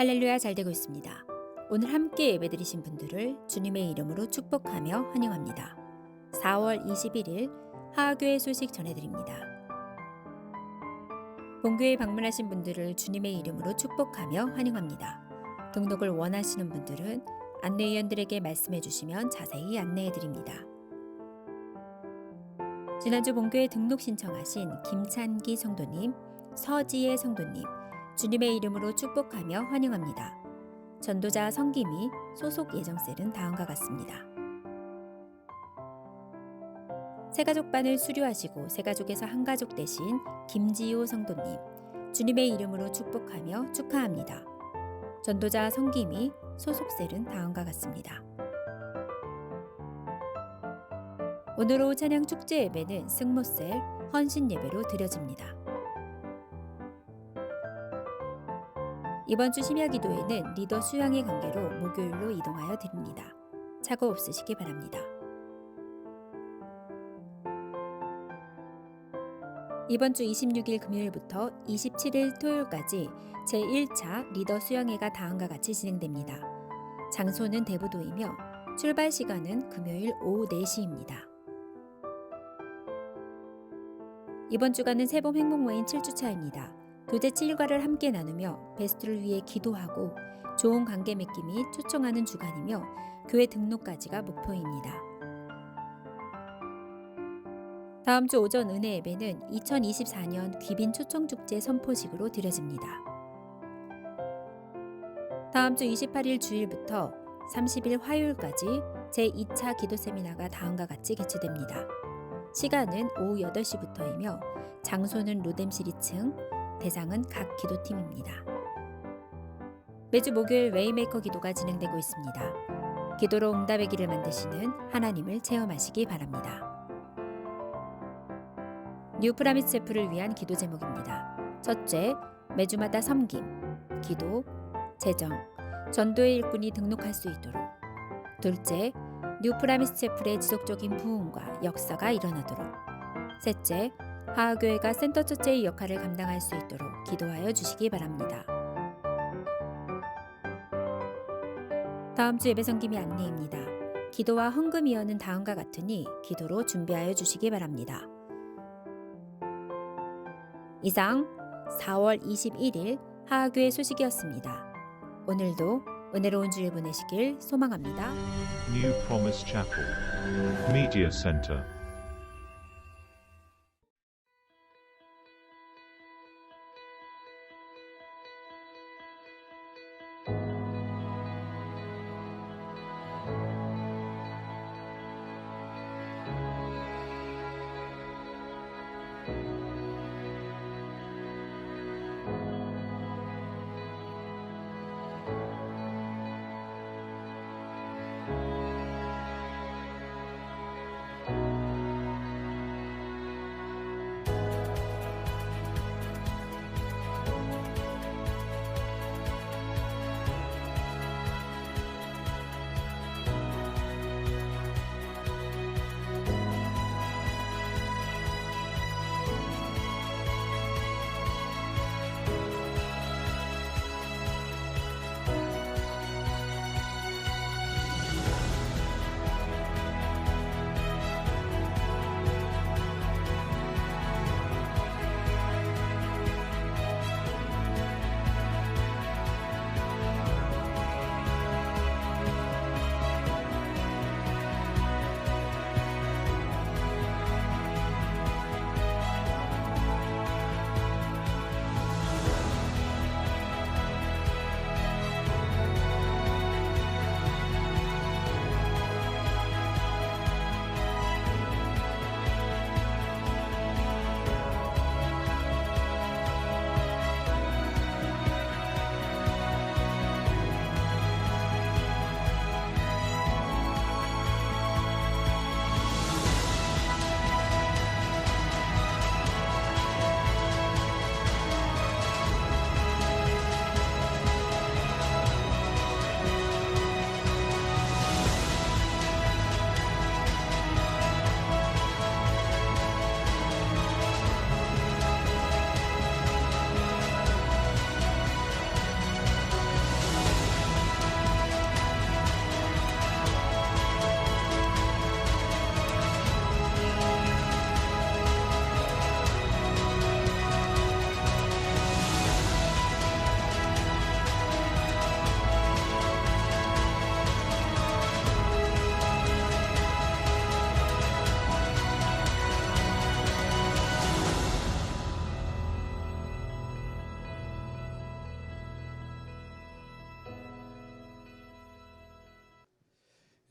할렐루야, 잘 되고 있습니다. 오늘 함께 예배드리신 분들을 주님의 이름으로 축복하며 환영합니다. 4월 21일 하하교회 소식 전해드립니다. 본교에 방문하신 분들을 주님의 이름으로 축복하며 환영합니다. 등록을 원하시는 분들은 안내위원들에게 말씀해 주시면 자세히 안내해 드립니다. 지난주 본교에 등록 신청하신 김찬기 성도님, 서지혜 성도님, 주님의 이름으로 축복하며 환영합니다. 전도자 성김이 소속 예정셀은 다음과 같습니다. 새가족반을 수료하시고 새가족에서 한 가족 되신 김지호 성도님, 주님의 이름으로 축복하며 축하합니다. 전도자 성김이 소속셀은 다음과 같습니다. 오늘 오후 찬양 축제 예배는 승모셀 헌신 예배로 드려집니다. 이번 주 심야 기도회는 리더 수양의 관계로 목요일로 이동하여 드립니다. 착오 없으시기 바랍니다. 이번 주 26일 금요일부터 27일 토요일까지 제1차 리더 수양회가 다음과 같이 진행됩니다. 장소는 대부도이며 출발 시간은 금요일 오후 4시입니다. 이번 주간은 새봄 행복모임 7주차입니다. 교제 7일과를 함께 나누며 베스트를 위해 기도하고 좋은 관계 맺김이 초청하는 주간이며 교회 등록까지가 목표입니다. 다음 주 오전 은혜 예배는 2024년 귀빈 초청축제 선포식으로 드려집니다. 다음 주 28일 주일부터 30일 화요일까지 제2차 기도 세미나가 다음과 같이 개최됩니다. 시간은 오후 8시부터이며 장소는 로뎀실 2층, 대상은 각 기도팀입니다. 매주 목요일 웨이메이커 기도가 진행되고 있습니다. 기도로 응답의 길을 만드시는 하나님을 체험하시기 바랍니다. 뉴프라미스 체프를 위한 기도 제목입니다. 첫째, 매주마다 섬김, 기도, 재정, 전도의 일꾼이 등록할 수 있도록. 둘째, 뉴프라미스 체프의 지속적인 부흥과 역사가 일어나도록. 셋째, 하하교회가 센터 처체의 역할을 감당할 수 있도록 기도하여 주시기 바랍니다. 다음 주 예배 섬김의 안내입니다. 기도와 헌금이여는 다음과 같으니 기도로 준비하여 주시기 바랍니다. 이상 4월 21일 하하교회 소식이었습니다. 오늘도 은혜로운 주일 보내시길 소망합니다. New Promise Chapel Media Center.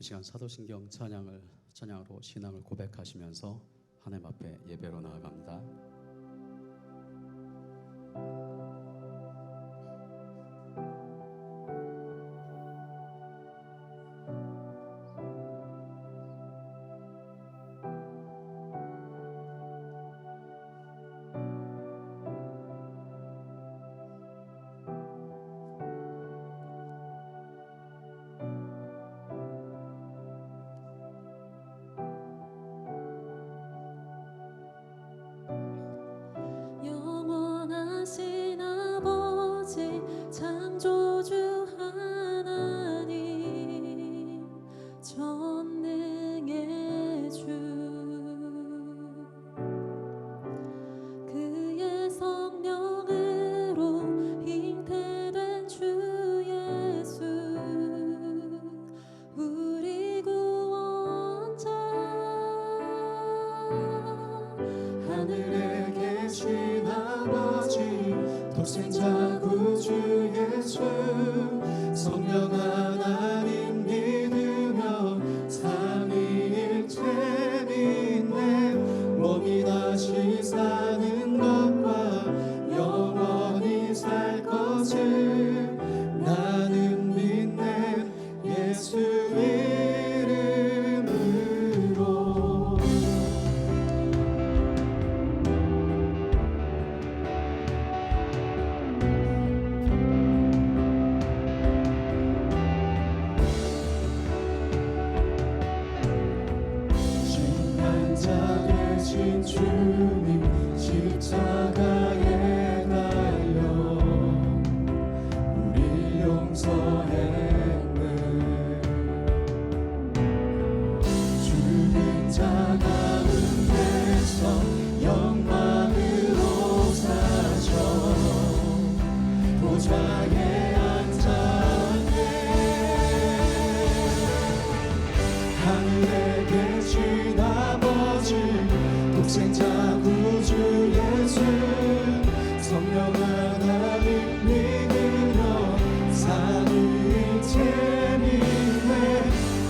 이 시간 사도신경 찬양으로 신앙을 고백하시면서 하나님 앞에 예배로 나아갑니다. 영원하신 아버지 창조주 하나님 전능의 주 그의 성령으로 잉태된 주 예수 우리 구원자 하늘에 계신 아버지 독생자 구주 예수 성령 하나님 믿으며 삼위일체 믿네 몸이 다시 사는 것과 영원히 살 것을 나는 믿네 예수 이름으로. 심판자 되신 주님 십자가에 달려 우리 용서했네 죽은 자 가운데서 영광으로 사셔 보좌에 앉았네 하늘에 계신 아버지 독생자 구주 예수 성령 하나님 믿으며 삼위일체 믿네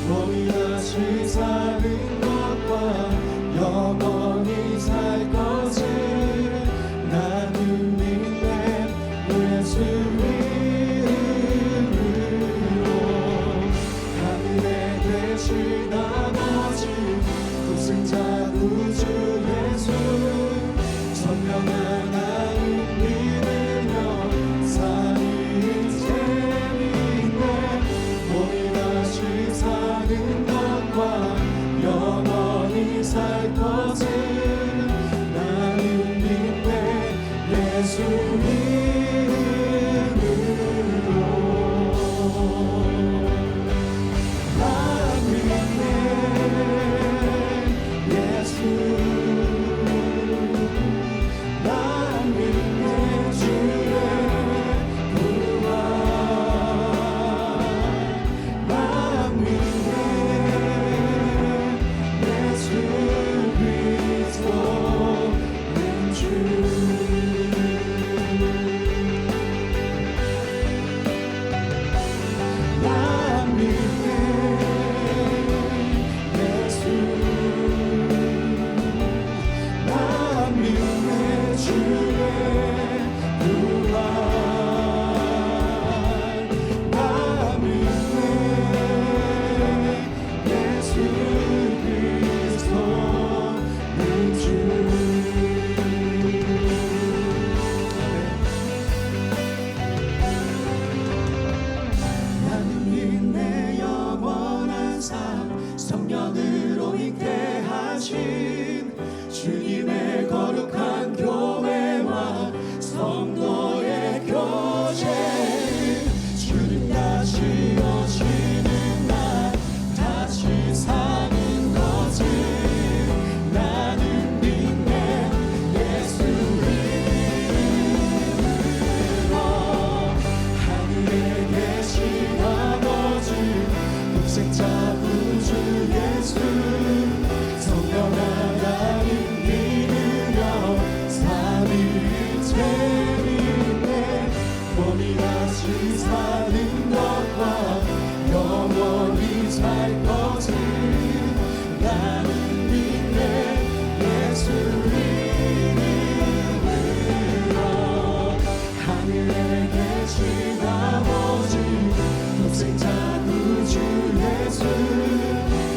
몸이 다시 사는 것과 영원히 살 것을 나는 믿네 예수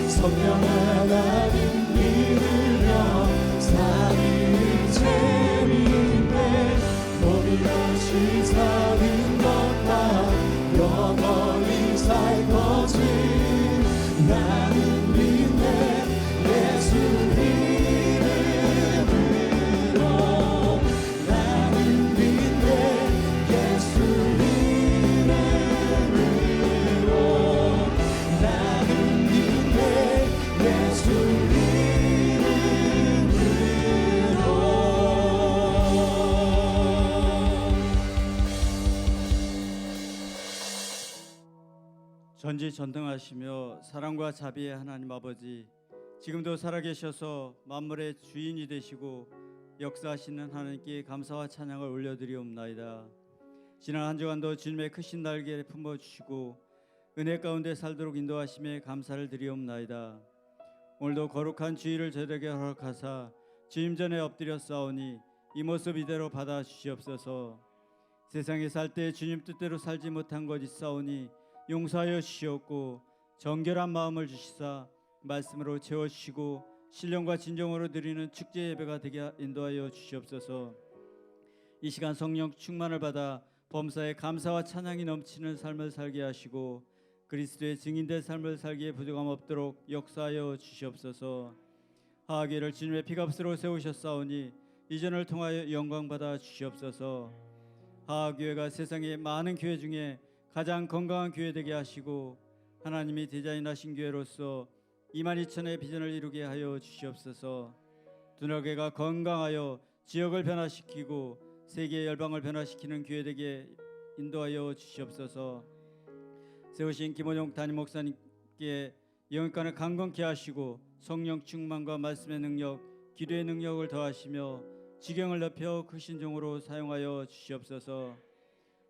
성령 하나님 믿으며 사는 재미인데 몸이 다시 사는 것과 영원히 살 것을 나는 믿네 예수 이름으로 나는 믿네 예수 이름으로 나는 믿네 예수 전지전능하시며 사랑과 자비의 하나님 아버지, 지금도 살아계셔서 만물의 주인이 되시고 역사하시는 하나님께 감사와 찬양을 올려드리옵나이다. 지난 한 주간도 주님의 크신 날개를 품어주시고 은혜 가운데 살도록 인도하심에 감사를 드리옵나이다. 오늘도 거룩한 주일을 저에게 허락하사 주님 전에 엎드려 싸우니 이 모습 이대로 받아주시옵소서. 세상에 살 때 주님 뜻대로 살지 못한 것 있사오니 용서하여 주시옵고 정결한 마음을 주시사 말씀으로 채워주시고 신령과 진정으로 드리는 축제 예배가 되게 인도하여 주시옵소서. 이 시간 성령 충만을 받아 범사에 감사와 찬양이 넘치는 삶을 살게 하시고 그리스도의 증인된 삶을 살기에 부족함 없도록 역사하여 주시옵소서. 하하교회를 주님의 피값으로 세우셨사오니 이전을 통하여 영광받아 주시옵소서. 하하교회가 세상의 많은 교회 중에 가장 건강한 교회 되게 하시고 하나님이 디자인하신 교회로서 22,000의 비전을 이루게 하여 주시옵소서. 두나교회가 건강하여 지역을 변화시키고 세계 열방을 변화시키는 교회 되게 인도하여 주시옵소서. 세우신 김원용 담임 목사님께 영육간을 강건케 하시고 성령 충만과 말씀의 능력, 기도의 능력을 더하시며 지경을 넓혀 크신 종으로 사용하여 주시옵소서.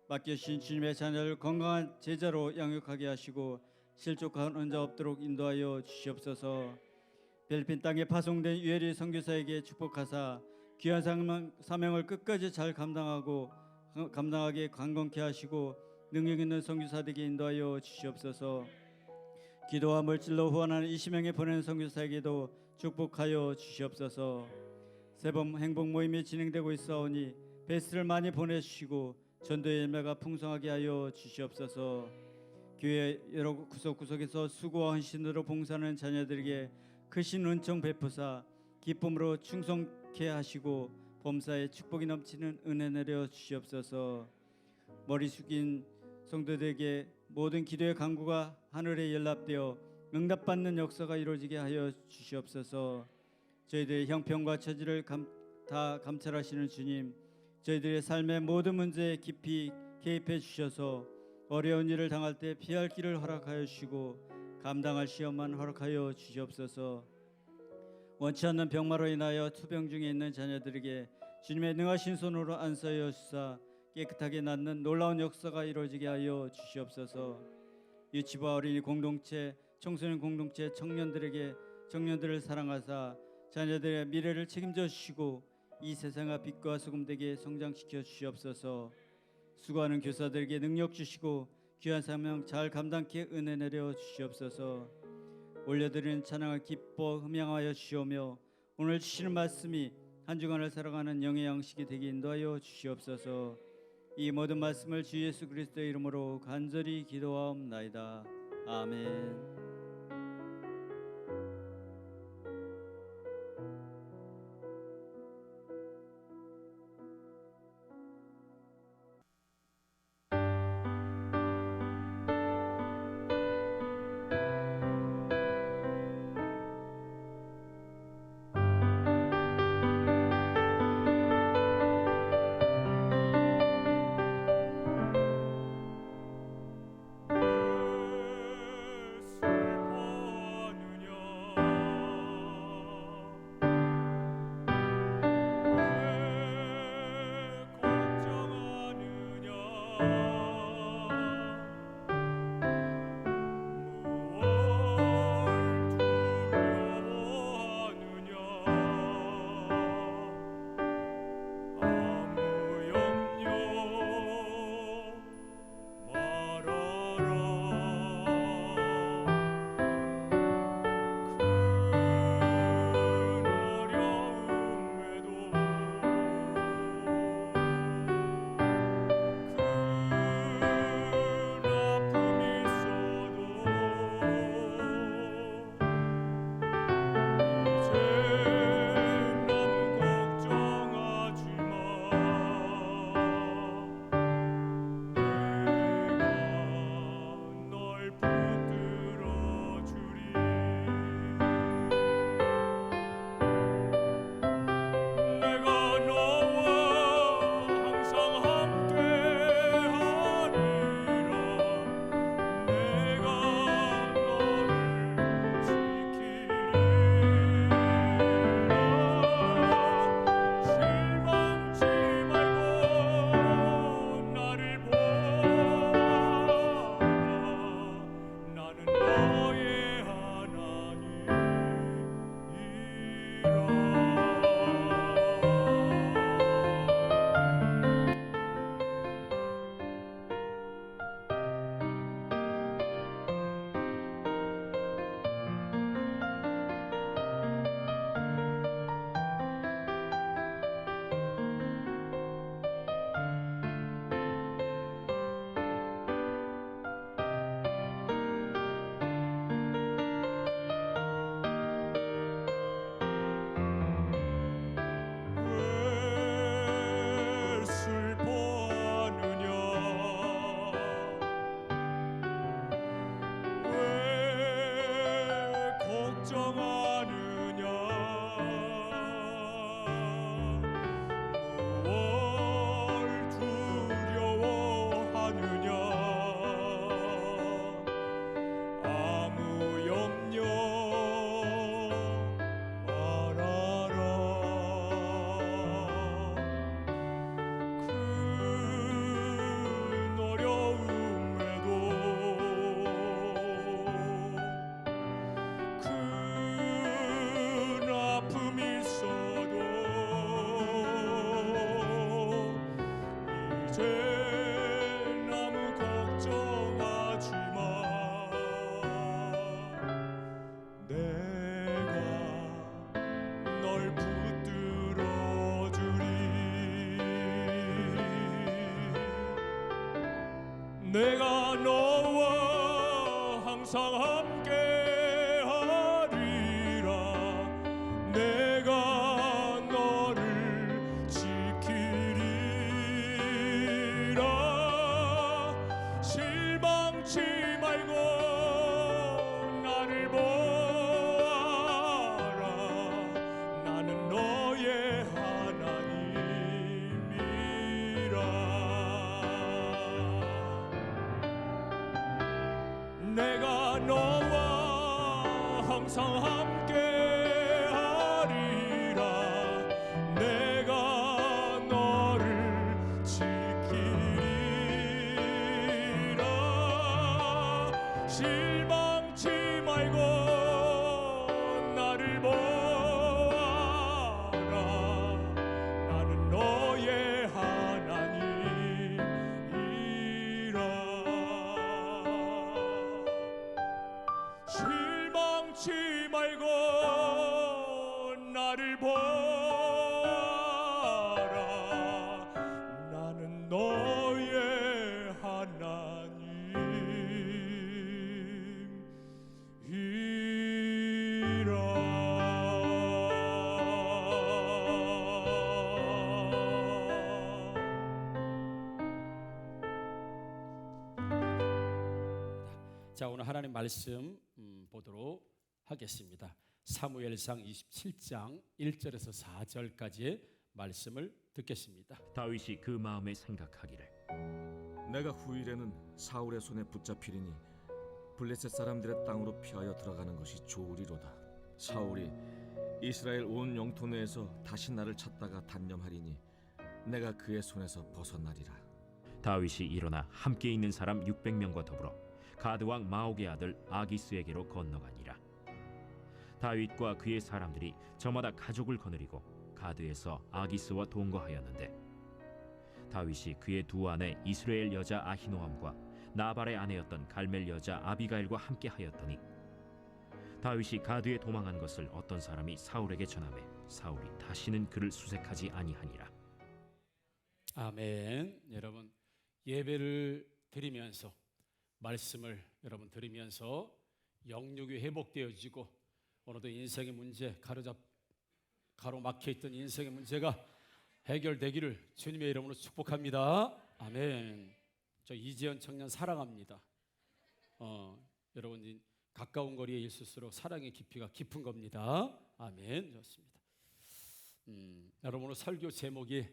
맡겨주신 주님의 자녀를 건강한 제자로 양육하게 하시고 실족한 은자 없도록 인도하여 주시옵소서. 필리핀 땅에 파송된 유해리 선교사에게 축복하사 귀한 사명을 끝까지 잘 감당하게 강건케 하시고 능력 있는 선교사들에게 인도하여 주시옵소서. 기도와 물질로 후원하는 20명에 보내는 선교사에게도 축복하여 주시옵소서. 세범 행복 모임이 진행되고 있사오니 베스트를 많이 보내주시고 전도의 열매가 풍성하게 하여 주시옵소서. 교회 여러 구석구석에서 수고와 헌신으로 봉사하는 자녀들에게 크신 은총 베푸사 기쁨으로 충성케 하시고 범사에 축복이 넘치는 은혜 내려 주시옵소서. 머리 숙인 성도들에게 모든 기도의 간구가 하늘에 연락되어 응답받는 역사가 이루어지게 하여 주시옵소서. 저희들의 형편과 처지를 다 감찰하시는 주님, 저희들의 삶의 모든 문제에 깊이 개입해 주셔서 어려운 일을 당할 때 피할 길을 허락하여 주시고 감당할 시험만 허락하여 주시옵소서. 원치 않는 병마로 인하여 투병 중에 있는 자녀들에게 주님의 능하신 손으로 안수하여 주사 깨끗하게 낫는 놀라운 역사가 이루어지게 하여 주시옵소서. 유치부와 어린이 공동체, 청소년 공동체, 청년들을 사랑하사 자녀들의 미래를 책임져 주시고 이 세상의 빛과 소금 되게 성장시켜 주시옵소서. 수고하는 교사들에게 능력 주시고 귀한 사명 잘 감당케 은혜 내려 주시옵소서. 올려드리는 찬양을 기뻐 흠양하여 주시오며 오늘 주시는 말씀이 한 주간을 살아가는 영의 양식이 되게 인도하여 주시옵소서. 이 모든 말씀을 주 예수 그리스도의 이름으로 간절히 기도하옵나이다. 아멘. 예수 내가 너와 항상 함께하리라. 내가 너를 지키리라. 실망치 말고 나를 보아라. 나는 너의 하나님이라. 내가 너와 항상 함께하리라. 내가 너를 지키리라. 실망치 말고 나를 보아라. 나는 너의 하나님이라. 실망치 말고 나를 보아라. 나는 너의 하나님이라. 자, 오늘 하나님 말씀 보도록 하겠습니다. 사무엘상 27장 1절에서 4절까지의 말씀을 듣겠습니다. 다윗이 그 마음에 생각하기를 내가 후일에는 사울의 손에 붙잡히리니 블레셋 사람들의 땅으로 피하여 들어가는 것이 좋으리로다. 사울이 이스라엘 온 영토 내에서 다시 나를 찾다가 단념하리니 내가 그의 손에서 벗어나리라. 다윗이 일어나 함께 있는 사람 600명과 더불어 가드 왕 마옥의 아들 아기스에게로 건너가니라. 다윗과 그의 사람들이 저마다 가족을 거느리고 가드에서 아기스와 동거하였는데 다윗이 그의 두 아내 이스라엘 여자 아히노함과 나발의 아내였던 갈멜 여자 아비가일과 함께 하였더니 다윗이 가드에 도망한 것을 어떤 사람이 사울에게 전하매 사울이 다시는 그를 수색하지 아니하니라. 아멘. 여러분, 예배를 드리면서 말씀을 여러분 들으면서 영육이 회복되어지고 오늘도 인생의 문제 가로막혀 있던 인생의 문제가 해결되기를 주님의 이름으로 축복합니다. 아멘. 저 이재현 청년 사랑합니다. 여러분 가까운 거리에 있을수록 사랑의 깊이가 깊은 겁니다. 아멘. 좋습니다. 여러분 오늘 설교 제목이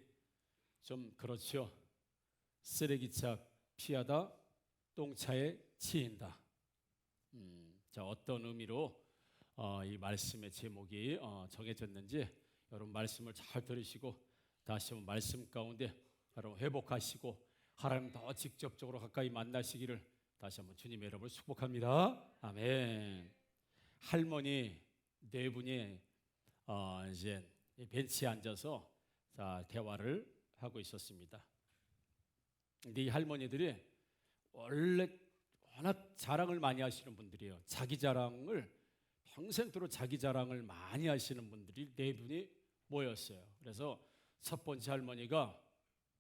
좀 그렇죠. 쓰레기차 피하다 똥차에 치인다. 자, 어떤 의미로 이 말씀의 제목이 정해졌는지 여러분 말씀을 잘 들으시고 다시 한번 말씀 가운데 여러분 회복하시고 하나님 더 직접적으로 가까이 만나시기를 다시 한번 주님의 이름으로 축복합니다. 아멘. 할머니 네 분이 이제 벤치에 앉아서 자, 대화를 하고 있었습니다. 근데 이 할머니들이 원래 워낙 자랑을 많이 하시는 분들이에요. 자기 자랑을 평생도록 자기 자랑을 많이 하시는 분들이 네 분이 모였어요. 그래서 첫 번째 할머니가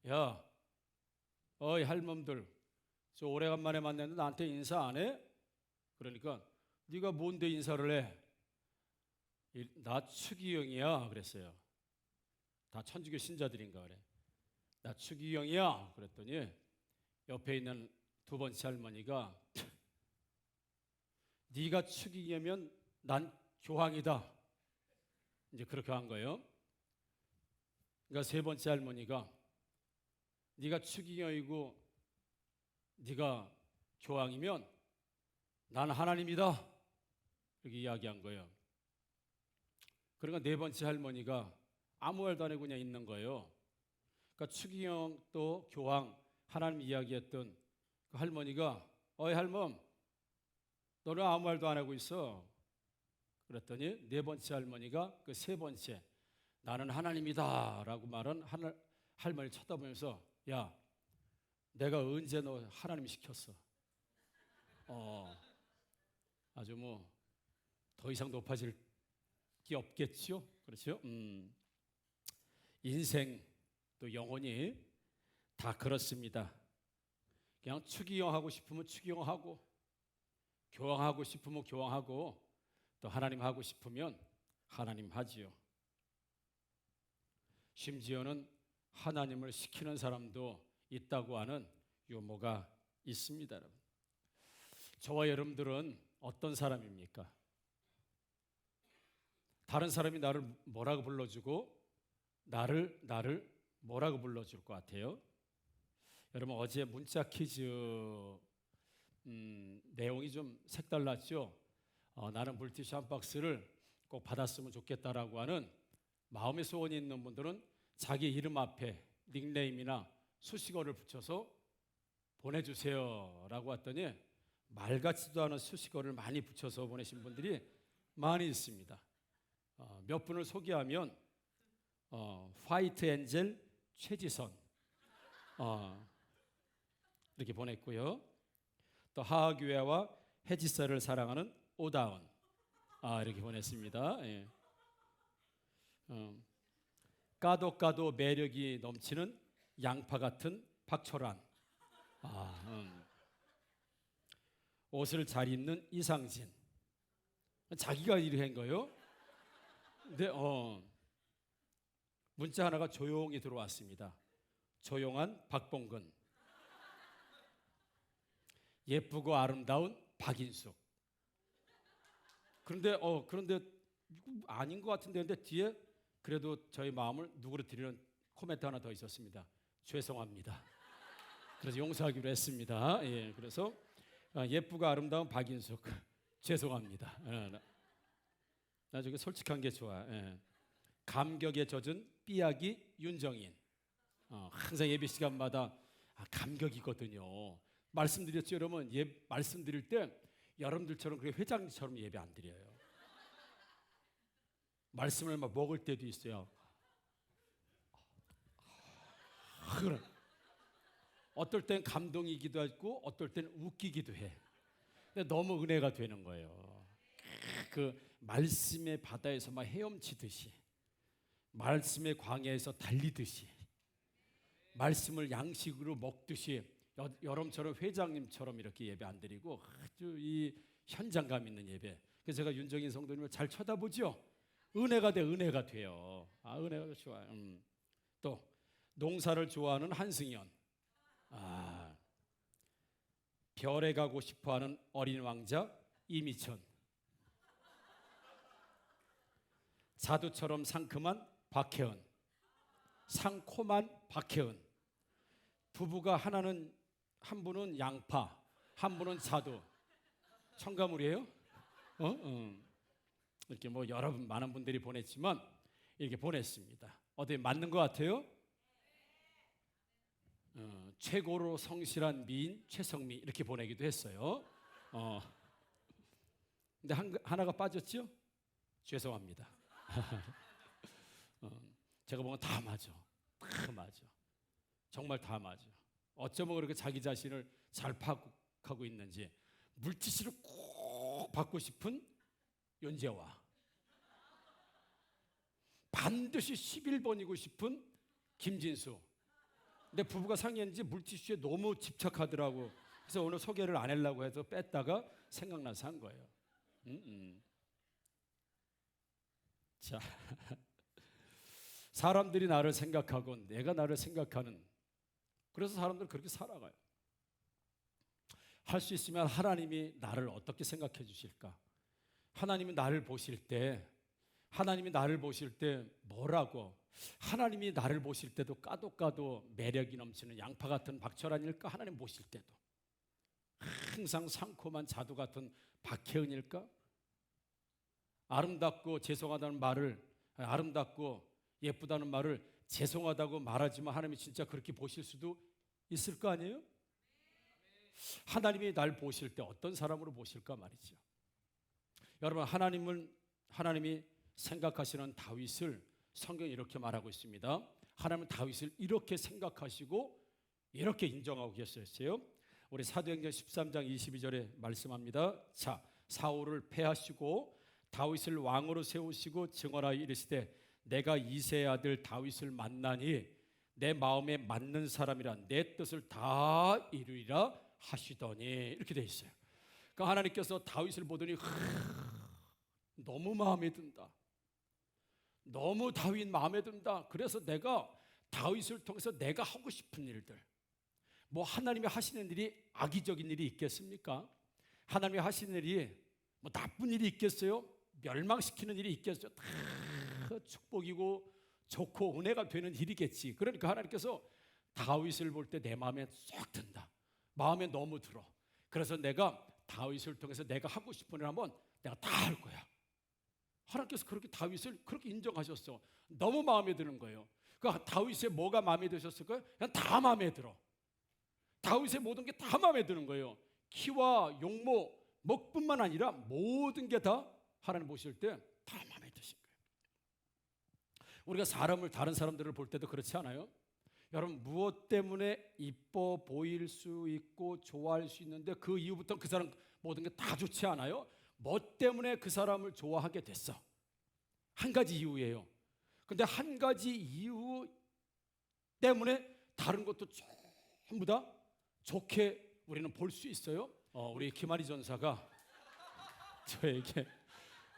야, 어이 할멈들 저 오래간만에 만났는데 나한테 인사 안 해? 그러니까 네가 뭔데 인사를 해? 나 추기영이야 그랬어요. 다 천주교 신자들인가 그래. 나 추기영이야 그랬더니 옆에 있는 두 번째 할머니가 네가 추기경이면 난 교황이다. 이제 그렇게 한 거예요. 그러니까 세 번째 할머니가 네가 추기경이고 네가 교황이면 난 하나님이다. 이렇게 이야기한 거예요. 그러니까 네 번째 할머니가 아무 말도 안 하고 그냥 있는 거예요. 그러니까 추기경 또 교황 하나님 이야기했던 그 할머니가 어이 할멈 너는 아무 말도 안 하고 있어. 그랬더니 네 번째 할머니가 그 세 번째 나는 하나님이다 라고 말한 할머니를 쳐다보면서 야 내가 언제 너 하나님 시켰어. 아주 뭐 더 이상 높아질 게 없겠죠. 그렇죠? 인생 또 영혼이 다 그렇습니다. 그냥 추기경하고 싶으면 추기경하고, 교황하고 싶으면 교황하고, 또 하나님 하고 싶으면 하나님 하지요. 심지어는 하나님을 시키는 사람도 있다고 하는 유머가 있습니다. 여러분. 저와 여러분들은 어떤 사람입니까? 다른 사람이 나를 뭐라고 불러주고 나를 뭐라고 불러줄 것 같아요? 여러분, 어제 문자 퀴즈 내용이 좀 색달랐죠? 나는 물티슈 한 박스를 꼭 받았으면 좋겠다라고 하는 마음의 소원이 있는 분들은 자기 이름 앞에 닉네임이나 수식어를 붙여서 보내주세요 라고 했더니 말 같지도 않은 수식어를 많이 붙여서 보내신 분들이 많이 있습니다. 몇 분을 소개하면 화이트 엔젤 최지선 이렇게 보냈고요. 또 하하교회와 해지사를 사랑하는 오다은 이렇게 보냈습니다. 예. 까도 매력이 넘치는 양파 같은 박철환. 옷을 잘 입는 이상진. 자기가 이렇게 한 거예요. 근데 문자 하나가 조용히 들어왔습니다. 조용한 박봉근. 예쁘고 아름다운 박인숙. 그런데 아닌 것 같은데, 근데 뒤에 그래도 저희 마음을 누그러뜨리는 코멘트 하나 더 있었습니다. 죄송합니다. 그래서 용서하기로 했습니다. 예, 그래서 예쁘고 아름다운 박인숙 죄송합니다. 나 저게 솔직한 게 좋아. 예. 감격에 젖은 삐약이 윤정인. 항상 예배 시간마다 감격이거든요. 말씀드렸죠, 여러분. 말씀드릴 때 여러분들처럼 그렇게 회장님처럼 예배 안 드려요. 말씀을 막 먹을 때도 있어요. 그래. 어떨 땐 감동이기도 하고 어떨 땐 웃기기도 해. 근데 너무 은혜가 되는 거예요. 그 말씀의 바다에서 막 헤엄치듯이, 말씀의 광야에서 달리듯이, 말씀을 양식으로 먹듯이 여러분처럼 회장님처럼 이렇게 예배 안 드리고 아주 이 현장감 있는 예배. 그래서 제가 윤정인 성도님을 잘 쳐다보죠. 은혜가 돼요. 은혜가 좋아요. 또 농사를 좋아하는 한승연. 별에 가고 싶어하는 어린 왕자 이미천. 자두처럼 상큼한 박혜은. 상콤한 박혜은. 부부가 한 분은 양파, 한 분은 자두. 첨가물이에요? 이렇게 뭐 여러분 많은 분들이 보냈지만 이렇게 보냈습니다. 어디 맞는 것 같아요? 최고로 성실한 미인 최성미 이렇게 보내기도 했어요. 근데 하나가 빠졌죠? 죄송합니다. 제가 보면 다 맞아. 정말 다 맞아. 어쩌면 그렇게 자기 자신을 잘 파악하고 있는지 물티슈를 꼭 받고 싶은 윤재화, 반드시 11번이고 싶은 김진수. 근데 부부가 상의했는지 물티슈에 너무 집착하더라고. 그래서 오늘 소개를 안 하려고 해서 뺐다가 생각나서 한 거예요. 자, 사람들이 나를 생각하고 내가 나를 생각하는, 그래서 사람들은 그렇게 살아가요. 할 수 있으면 하나님이 나를 어떻게 생각해 주실까? 하나님이 나를 보실 때 뭐라고? 하나님이 나를 보실 때도 까도 매력이 넘치는 양파 같은 박철환일까? 하나님 보실 때도 항상 상콤한 자두 같은 박혜은일까? 아름답고 죄송하다는 말을, 아름답고 예쁘다는 말을 죄송하다고 말하지만 하나님이 진짜 그렇게 보실 수도 있을 거 아니에요? 하나님이 날 보실 때 어떤 사람으로 보실까 말이죠. 여러분, 하나님이 생각하시는 다윗을 성경이 이렇게 말하고 있습니다. 하나님은 다윗을 이렇게 생각하시고 이렇게 인정하고 계셨어요. 우리 사도행전 13장 22절에 말씀합니다. 자, 사울을 패하시고 다윗을 왕으로 세우시고 증언하여 이르시되 내가 이새의 아들 다윗을 만나니 내 마음에 맞는 사람이라 내 뜻을 다 이루리라 하시더니 이렇게 돼 있어요. 그러니까 하나님께서 다윗을 보더니 너무 마음에 든다. 너무 다윗 마음에 든다. 그래서 내가 다윗을 통해서 내가 하고 싶은 일들, 뭐 하나님이 하시는 일이 악의적인 일이 있겠습니까? 하나님이 하시는 일이 뭐 나쁜 일이 있겠어요? 멸망시키는 일이 있겠어요? 다 축복이고 좋고 은혜가 되는 일이겠지. 그러니까 하나님께서 다윗을 볼 때 내 마음에 쏙 든다. 마음에 너무 들어. 그래서 내가 다윗을 통해서 내가 하고 싶은 일 하면 내가 다 할 거야. 하나님께서 그렇게 다윗을 그렇게 인정하셨어. 너무 마음에 드는 거예요. 그 다윗의 뭐가 마음에 드셨을까요? 그냥 다 마음에 들어. 다윗의 모든 게 다 마음에 드는 거예요. 키와 용모, 먹뿐만 아니라 모든 게 다 하나님 보실 때 다 마음에 드신 거예요. 우리가 다른 사람들을 볼 때도 그렇지 않아요? 여러분, 무엇 때문에 이뻐 보일 수 있고 좋아할 수 있는데 그 이후부터 그 사람 모든 게 다 좋지 않아요? 뭐 때문에 그 사람을 좋아하게 됐어? 한 가지 이유예요. 근데 한 가지 이유 때문에 다른 것도 전부 다 좋게 우리는 볼 수 있어요. 우리 김아리 전사가 저에게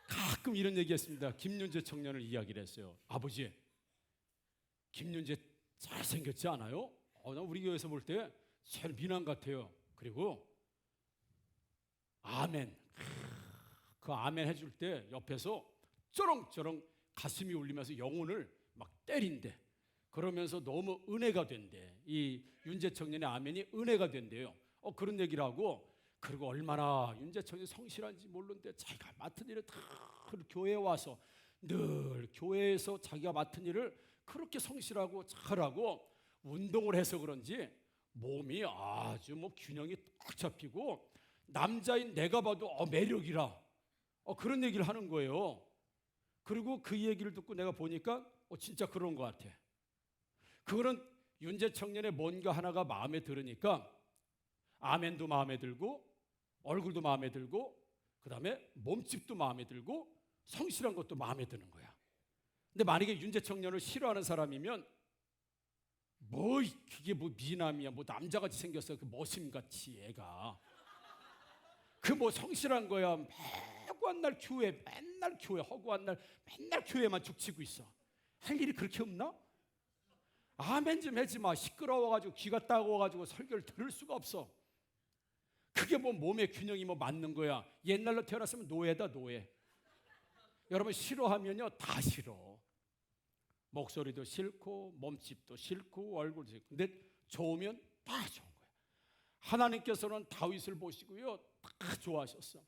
가끔 이런 얘기했습니다. 김윤재 청년을 이야기를 했어요. 아버지, 김윤재 잘생겼지 않아요? 나 우리 교회에서 볼 때 제일 미남 같아요. 그리고 아멘, 그 아멘 해줄 때 옆에서 쩌렁쩌렁 가슴이 울리면서 영혼을 막 때린대. 그러면서 너무 은혜가 된대. 이 윤재 청년의 아멘이 은혜가 된대요. 그런 얘기를 하고, 그리고 얼마나 윤재 청년이 성실한지 모르는데 자기가 맡은 일을 다 교회에 와서 늘 교회에서 자기가 맡은 일을 그렇게 성실하고 잘하고 운동을 해서 그런지 몸이 아주 뭐 균형이 딱 잡히고 남자인 내가 봐도 매력이라 그런 얘기를 하는 거예요. 그리고 그 얘기를 듣고 내가 보니까 진짜 그런 것 같아. 그거는 윤재 청년의 뭔가 하나가 마음에 들으니까 아멘도 마음에 들고 얼굴도 마음에 들고 그 다음에 몸집도 마음에 들고 성실한 것도 마음에 드는 거야. 근데 만약에 윤재 청년을 싫어하는 사람이면 뭐 그게 뭐 미남이야, 뭐 남자같이 생겼어, 그 머슴같이 애가 그 뭐 성실한 거야. 허구한 날 교회, 맨날 교회, 허구한 날 맨날 교회만 죽치고 있어. 할 일이 그렇게 없나? 아멘 좀 하지 마. 시끄러워가지고 귀가 따가워가지고 설교를 들을 수가 없어. 그게 뭐 몸의 균형이 뭐 맞는 거야. 옛날로 태어났으면 노예다, 노예. 여러분, 싫어하면요 다 싫어. 목소리도 싫고 몸집도 싫고 얼굴도 싫고. 근데 좋으면 다 좋은 거야. 하나님께서는 다윗을 보시고요 다 좋아하셨어.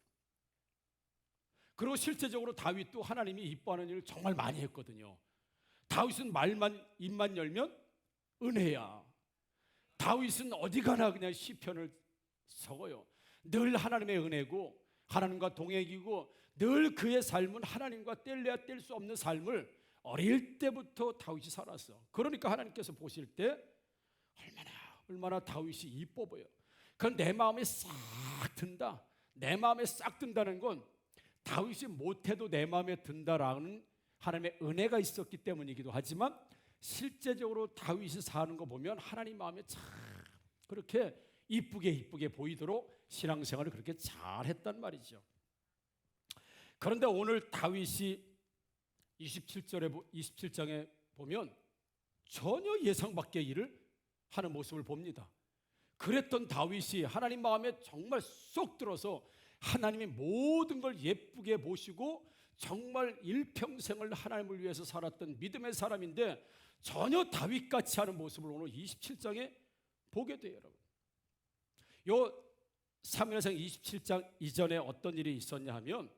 그리고 실제적으로 다윗도 하나님이 이뻐하는 일을 정말 많이 했거든요. 다윗은 입만 열면 은혜야. 다윗은 어디 가나 그냥 시편을 적어요. 늘 하나님의 은혜고 하나님과 동행이고 늘 그의 삶은 하나님과 뗄래야 뗄 수 없는 삶을 어릴 때부터 다윗이 살았어. 그러니까 하나님께서 보실 때 얼마나 다윗이 이뻐 보여. 그건 내 마음에 싹 든다. 내 마음에 싹 든다는 건 다윗이 못해도 내 마음에 든다라는 하나님의 은혜가 있었기 때문이기도 하지만 실제적으로 다윗이 사는 거 보면 하나님 마음에 참 그렇게 이쁘게 보이도록 신앙생활을 그렇게 잘했단 말이죠. 그런데 오늘 다윗이 27장에 보면 전혀 예상 밖의 일을 하는 모습을 봅니다. 그랬던 다윗이 하나님 마음에 정말 쏙 들어서 하나님의 모든 걸 예쁘게 보시고 정말 일평생을 하나님을 위해서 살았던 믿음의 사람인데 전혀 다윗같이 하는 모습을 오늘 27장에 보게 돼요. 여러분, 요 사무엘상 27장 이전에 어떤 일이 있었냐 하면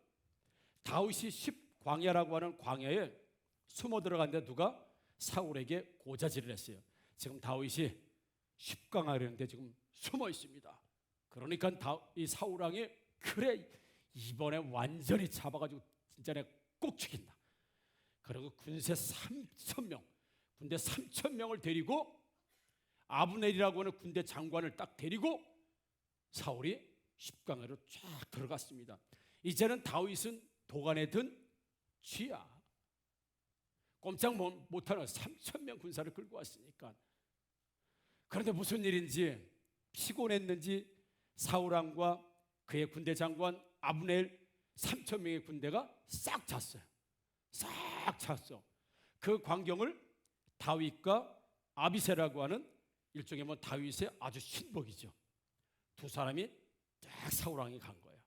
다윗이 광야라고 하는 광야에 숨어 들어갔는데 누가 사울에게 고자질을 했어요. 지금 다윗이 십강하려는데 지금 숨어 있습니다. 그러니까 이 사울 왕이 그래 이번에 완전히 잡아가지고 진짜 내가 꼭 죽인다. 그리고 군대 3,000명을 데리고 아브넬이라고 하는 군대 장관을 딱 데리고 사울이 십강으로 쫙 들어갔습니다. 이제는 다윗은 도간에 든 쥐야. 꼼짝 못하는 3,000명 군사를 끌고 왔으니까 그런데 무슨 일인지 피곤했는지 사울왕과 그의 군대 장관 아브넬 3천 명의 군대가 싹 찼어요. 싹 찼어. 그 광경을 다윗과 아비새라고 하는 일종의 다윗의 아주 신복이죠. 두 사람이 딱 사울왕이 간 거예요.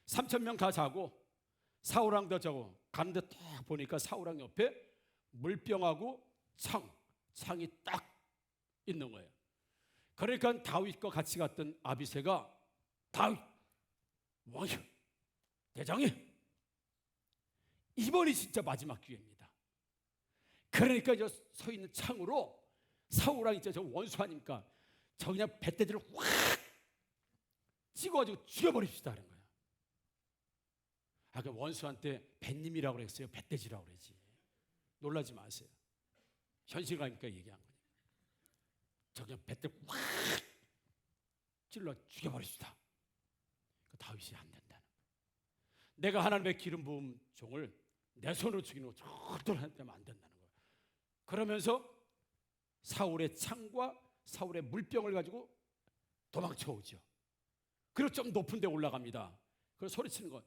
3천 명 다 자고 사울왕도 자고 가는데 딱 보니까 사울왕 옆에 물병하고 창이 딱 있는 거예요. 그러니까 다윗과 같이 갔던 아비새가 다윗 왕이여 대장이 이번이 진짜 마지막 기회입니다. 그러니까 저 서 있는 창으로 사울왕이 저 원수 아닙니까? 저 그냥 뱃대지를 확 찍어가지고 죽여버립시다 하는 거예요. 그 원수한테 뱃님이라고 그랬어요. 뱃대지라고 그러지. 놀라지 마세요. 현실가니까 얘기한 거니까. 저 그냥 뱃대 확 찔러 죽여버립시다. 다윗이 안 된다는 거예요. 내가 하나님의 기름 부은 종을 내 손으로 죽이는 거 절대로 하면 안 된다는 거예요. 그러면서 사울의 창과 사울의 물병을 가지고 도망쳐 오죠. 그리고 좀 높은 데 올라갑니다. 그래서 소리치는 거,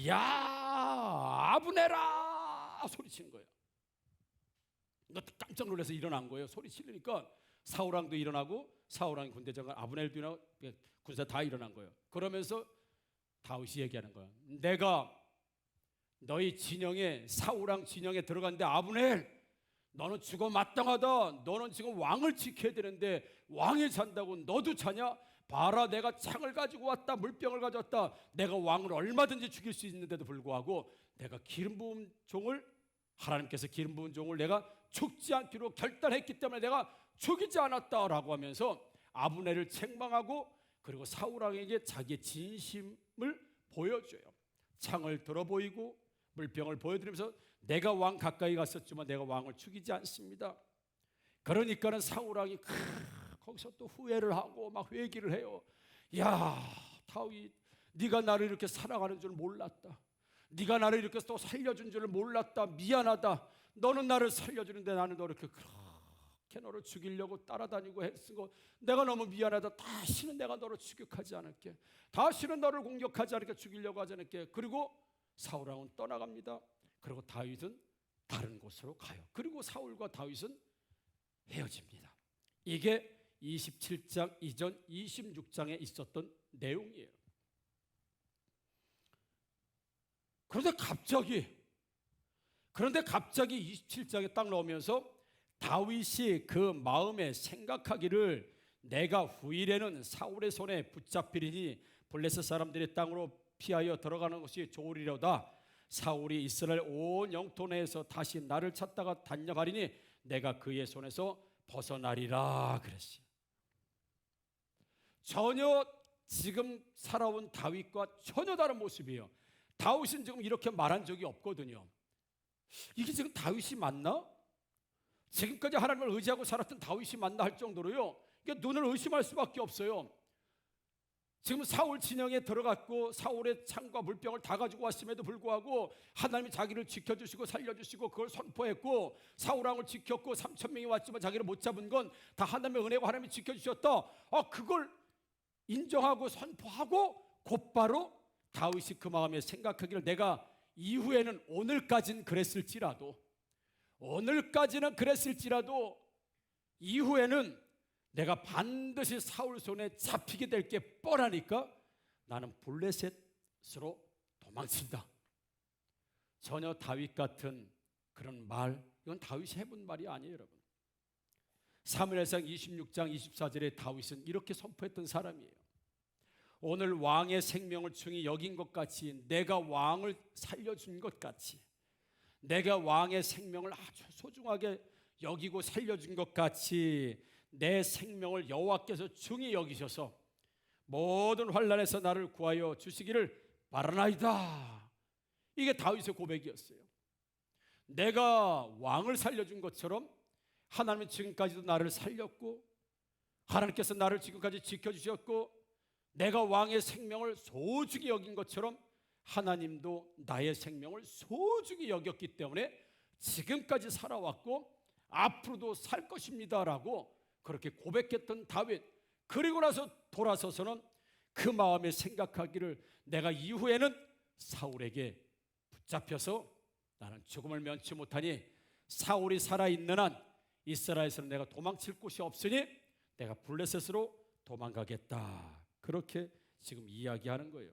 야 아브넬아 소리치는 거예요. 깜짝 놀라서 일어난 거예요. 소리치려니까 사울왕도 일어나고 사울왕 군대장관 아브넬도 일어나고 군사 다 일어난 거예요. 그러면서 다윗이 얘기하는 거예요. 내가 너희 진영에 사울왕 진영에 들어갔는데 아브넬 너는 죽어 마땅하다. 너는 지금 왕을 지켜야 되는데 왕이 잔다고 너도 자냐? 봐라 내가 창을 가지고 왔다. 물병을 가져왔다. 내가 왕을 얼마든지 죽일 수 있는데도 불구하고 내가 기름 부은 종을 하나님께서 기름 부은 종을 내가 죽지 않기로 결단했기 때문에 내가 죽이지 않았다라고 하면서 아브넬을 책망하고 그리고 사울왕에게 자기의 진심을 보여줘요. 창을 들어 보이고 물병을 보여드리면서 내가 왕 가까이 갔었지만 내가 왕을 죽이지 않습니다. 그러니까는 사울왕이 거기서 또 후회를 하고 막 회개를 해요. 야 다윗 네가 나를 이렇게 사랑하는 줄 몰랐다. 네가 나를 이렇게 또 살려준 줄 몰랐다. 미안하다. 너는 나를 살려주는데 나는 너 이렇게 그렇게 너를 죽이려고 따라다니고 했고 내가 너무 미안하다. 다시는 내가 너를 추격하지 않을게. 다시는 너를 공격하지 않을게. 죽이려고 하지 않을게. 그리고 사울왕은 떠나갑니다. 그리고 다윗은 다른 곳으로 가요. 그리고 사울과 다윗은 헤어집니다. 이게 27장 이전 26장에 있었던 내용이에요. 그런데 갑자기 27장에 딱 나오면서 다윗이 그 마음에 생각하기를 내가 후일에는 사울의 손에 붙잡히리니 블레셋 사람들의 땅으로 피하여 들어가는 것이 좋으리로다. 사울이 이스라엘 온 영토 내에서 다시 나를 찾다가 단력하리니 내가 그의 손에서 벗어나리라 그랬어요. 전혀 지금 살아온 다윗과 전혀 다른 모습이에요. 다윗은 지금 이렇게 말한 적이 없거든요. 이게 지금 다윗이 맞나? 지금까지 하나님을 의지하고 살았던 다윗이 맞나 할 정도로요. 이게 눈을 의심할 수밖에 없어요. 지금 사울 진영에 들어갔고 사울의 창과 물병을 다 가지고 왔음에도 불구하고 하나님이 자기를 지켜주시고 살려주시고 그걸 선포했고 사울왕을 지켰고 3천 명이 왔지만 자기를 못 잡은 건 다 하나님의 은혜고 하나님이 지켜주셨다. 그걸 인정하고 선포하고 곧바로 다윗이 그 마음에 생각하기를 내가 이후에는 오늘까지는 그랬을지라도 이후에는 내가 반드시 사울 손에 잡히게 될 게 뻔하니까 나는 블레셋으로 도망친다. 전혀 다윗 같은 그런 말, 이건 다윗이 해본 말이 아니에요, 여러분. 사무엘상 26장 24절에 다윗은 이렇게 선포했던 사람이에요. 오늘 왕의 생명을 중히 여긴 것 같이 내가 왕을 살려준 것 같이 내가 왕의 생명을 아주 소중하게 여기고 살려준 것 같이 내 생명을 여호와께서 중히 여기셔서 모든 환난에서 나를 구하여 주시기를 바라나이다. 이게 다윗의 고백이었어요. 내가 왕을 살려준 것처럼 하나님은 지금까지도 나를 살렸고 하나님께서 나를 지금까지 지켜주셨고 내가 왕의 생명을 소중히 여긴 것처럼 하나님도 나의 생명을 소중히 여겼기 때문에 지금까지 살아왔고 앞으로도 살 것입니다라고 그렇게 고백했던 다윗, 그리고 나서 돌아서서는 그 마음에 생각하기를 내가 이후에는 사울에게 붙잡혀서 나는 죽음을 면치 못하니 사울이 살아있는 한 이스라엘에서는 내가 도망칠 곳이 없으니 내가 블레셋으로 도망가겠다. 그렇게 지금 이야기하는 거예요.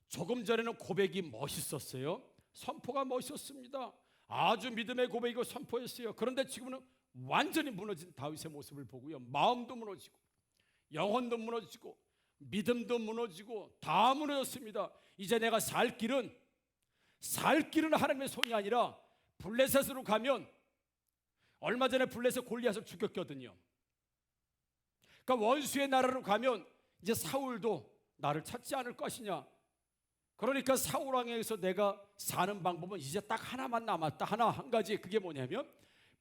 조금 전에는 고백이 멋있었어요. 선포가 멋있었습니다. 아주 믿음의 고백이고 선포였어요. 그런데 지금은 완전히 무너진 다윗의 모습을 보고요. 마음도 무너지고 영혼도 무너지고 믿음도 무너지고 다 무너졌습니다. 이제 내가 살 길은 하나님의 손이 아니라 블레셋으로 가면, 얼마 전에 블레셋 골리앗을 죽였거든요. 그러니까 원수의 나라로 가면 이제 사울도 나를 찾지 않을 것이냐. 그러니까 사울 왕에서 내가 사는 방법은 이제 딱 하나만 남았다. 한 가지. 그게 뭐냐면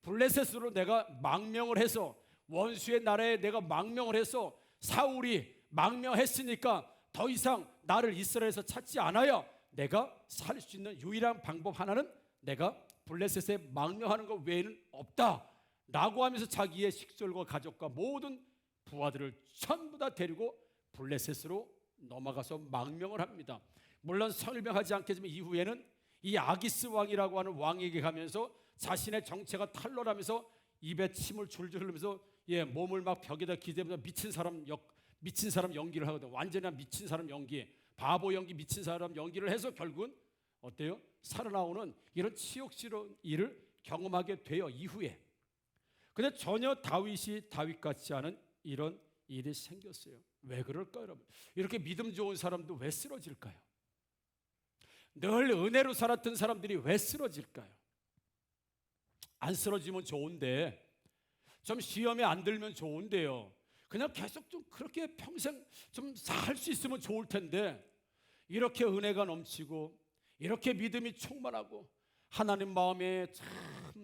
블레셋으로 내가 망명을 해서, 원수의 나라에 내가 망명을 해서 사울이 망명했으니까 더 이상 나를 이스라엘에서 찾지 않아야 내가 살 수 있는 유일한 방법 하나는 내가 블레셋에 망명하는 것 외에는 없다 라고 하면서 자기의 식솔과 가족과 모든 부하들을 전부 다 데리고 블레셋으로 넘어가서 망명을 합니다. 물론 설명하지 않겠지만 이후에는 이 아기스 왕이라고 하는 왕에게 가면서 자신의 정체가 탄로라면서 입에 침을 줄줄 흘리면서 몸을 막 벽에다 기대면서 미친 사람 연기를 하거든. 완전히 미친 사람 연기, 바보 연기, 미친 사람 연기를 해서 결국은 어때요? 살아나오는 이런 치욕스러운 일을 경험하게 돼요, 이후에. 근데 전혀 다윗 같지 않은 이런 일이 생겼어요. 왜 그럴까요, 여러분? 이렇게 믿음 좋은 사람도 왜 쓰러질까요? 늘 은혜로 살았던 사람들이 왜 쓰러질까요? 안 쓰러지면 좋은데, 좀 시험에 안 들면 좋은데요. 그냥 계속 좀 그렇게 평생 좀 살 수 있으면 좋을 텐데, 이렇게 은혜가 넘치고 이렇게 믿음이 충만하고 하나님 마음에 참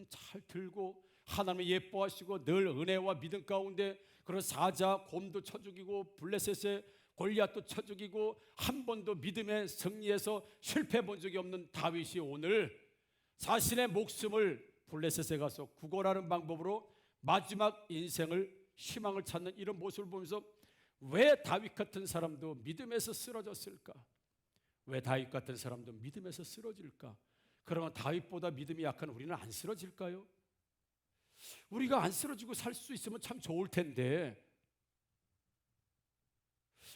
잘 들고 하나님을 예뻐하시고 늘 은혜와 믿음 가운데 그런 사자 곰도 쳐 죽이고 블레셋의 골리앗도 쳐 죽이고 한 번도 믿음의 승리에서 실패해 본 적이 없는 다윗이 오늘 자신의 목숨을 블레셋에 가서 구걸하는 방법으로 마지막 인생을 희망을 찾는 이런 모습을 보면서 왜 다윗 같은 사람도 믿음에서 쓰러졌을까? 왜 다윗 같은 사람도 믿음에서 쓰러질까? 그러면 다윗보다 믿음이 약한 우리는 안 쓰러질까요? 우리가 안 쓰러지고 살 수 있으면 참 좋을 텐데,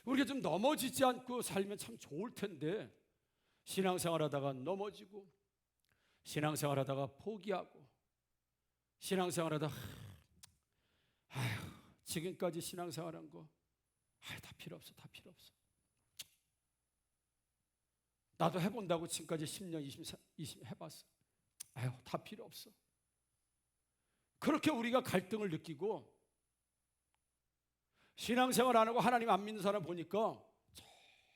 우리가 좀 넘어지지 않고 살면 참 좋을 텐데, 신앙생활하다가 넘어지고 신앙생활하다가 포기하고 신앙생활하다가 지금까지 신앙생활한 거 다 필요 없어, 다 필요 없어. 나도 해본다고 지금까지 10년, 20 해봤어. 다 필요 없어. 그렇게 우리가 갈등을 느끼고 신앙생활 안 하고 하나님 안 믿는 사람 보니까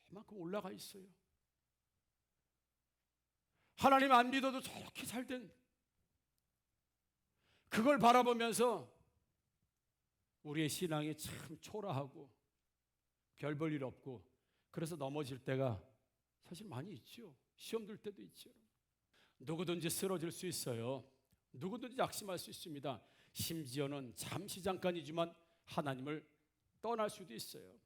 저만큼 올라가 있어요. 하나님 안 믿어도 저렇게 살된, 그걸 바라보면서 우리의 신앙이 참 초라하고 별 볼 일 없고 그래서 넘어질 때가 사실 많이 있죠. 시험 들 때도 있죠. 누구든지 쓰러질 수 있어요. 누구든지 낙심할 수 있습니다. 심지어는 잠시 잠깐이지만 하나님을 떠날 수도 있어요.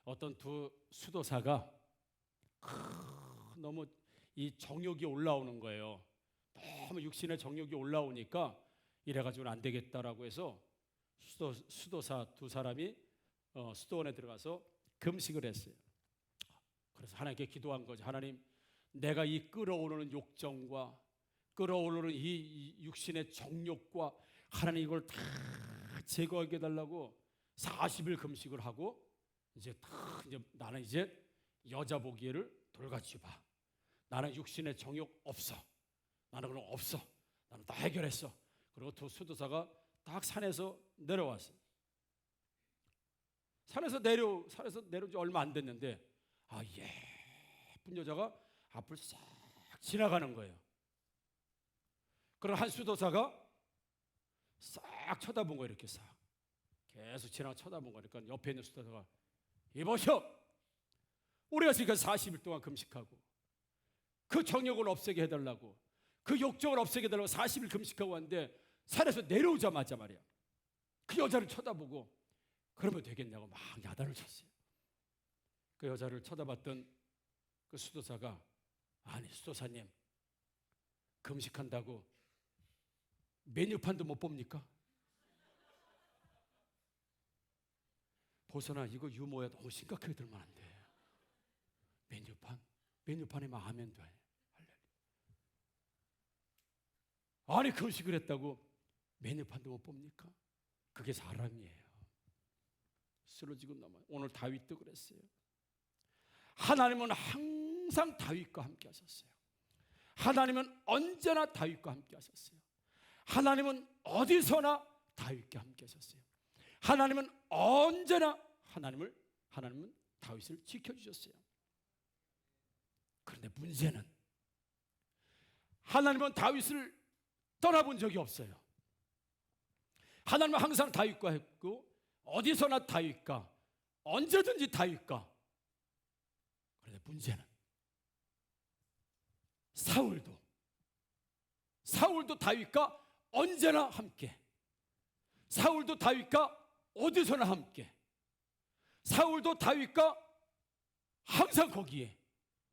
어떤 두 수도사가 너무 이 정욕이 올라오는 거예요. 너무 육신의 정욕이 올라오니까 이래가지고는 안 되겠다라고 해서 수도사 두 사람이 수도원에 들어가서 금식을 했어요. 그래서 하나님께 기도한 거죠. 하나님, 내가 이 끓어오르는 욕정과 끓어오르는 이 육신의 정욕과 하나님 이걸 다 제거하게 해달라고 40일 금식을 하고 이제 나는 이제 여자 보기를 돌같이 봐. 나는 육신의 정욕 없어. 나는 그럼 없어. 나는 다 해결했어. 그리고 두 수도사가 딱 산에서 내려왔어요. 산에서 내려온 지 얼마 안 됐는데 예쁜 여자가 앞을 싹 지나가는 거예요. 그럼 한 수도사가 싹 쳐다본 거예요. 이렇게 싹 계속 지나가 쳐다본 거니까 옆에 있는 수도사가 이보시오, 우리가 지금 40일 동안 금식하고 그 정욕을 없애게 해달라고, 그 욕정을 없애게 해달라고 40일 금식하고 왔는데 산에서 내려오자마자 말이야, 그 여자를 쳐다보고 그러면 되겠냐고 막 야단을 쳤어요. 그 여자를 쳐다봤던 그 수도사가, 아니 수도사님, 금식한다고 메뉴판도 못 봅니까? 보선아, 이거 유모야, 너무 심각하게 들만한데. 메뉴판에만 하면 돼. 아니 금식을 했다고 메뉴판도 못 봅니까? 그게 사람이에요. 쓰러지고 넘어요. 오늘 다윗도 그랬어요. 하나님은 항상 다윗과 함께 하셨어요. 하나님은 언제나 다윗과 함께 하셨어요. 하나님은 어디서나 다윗과 함께 하셨어요. 하나님은 언제나 하나님은 다윗을 지켜주셨어요. 그런데 문제는 하나님은 다윗을 떠나본 적이 없어요. 하나님은 항상 다윗과 했고 어디서나 다윗과, 언제든지 다윗과. 그런데 문제는 사울도 다윗과 언제나 함께, 사울도 다윗과 어디서나 함께, 사울도 다윗과 항상 거기에.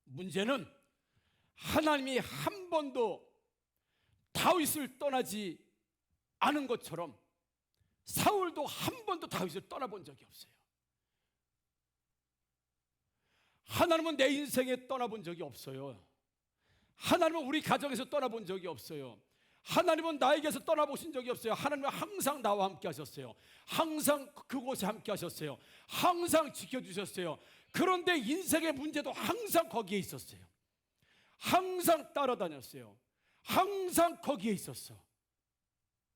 문제는 하나님이 한 번도 다윗을 떠나지 않은 것처럼 사울도 한 번도 다윗을 떠나본 적이 없어요. 하나님은 내 인생에 떠나본 적이 없어요. 하나님은 우리 가정에서 떠나본 적이 없어요. 하나님은 나에게서 떠나보신 적이 없어요. 하나님은 항상 나와 함께 하셨어요. 항상 그곳에 함께 하셨어요. 항상 지켜주셨어요. 그런데 인생의 문제도 항상 거기에 있었어요. 항상 따라다녔어요. 항상 거기에 있었어.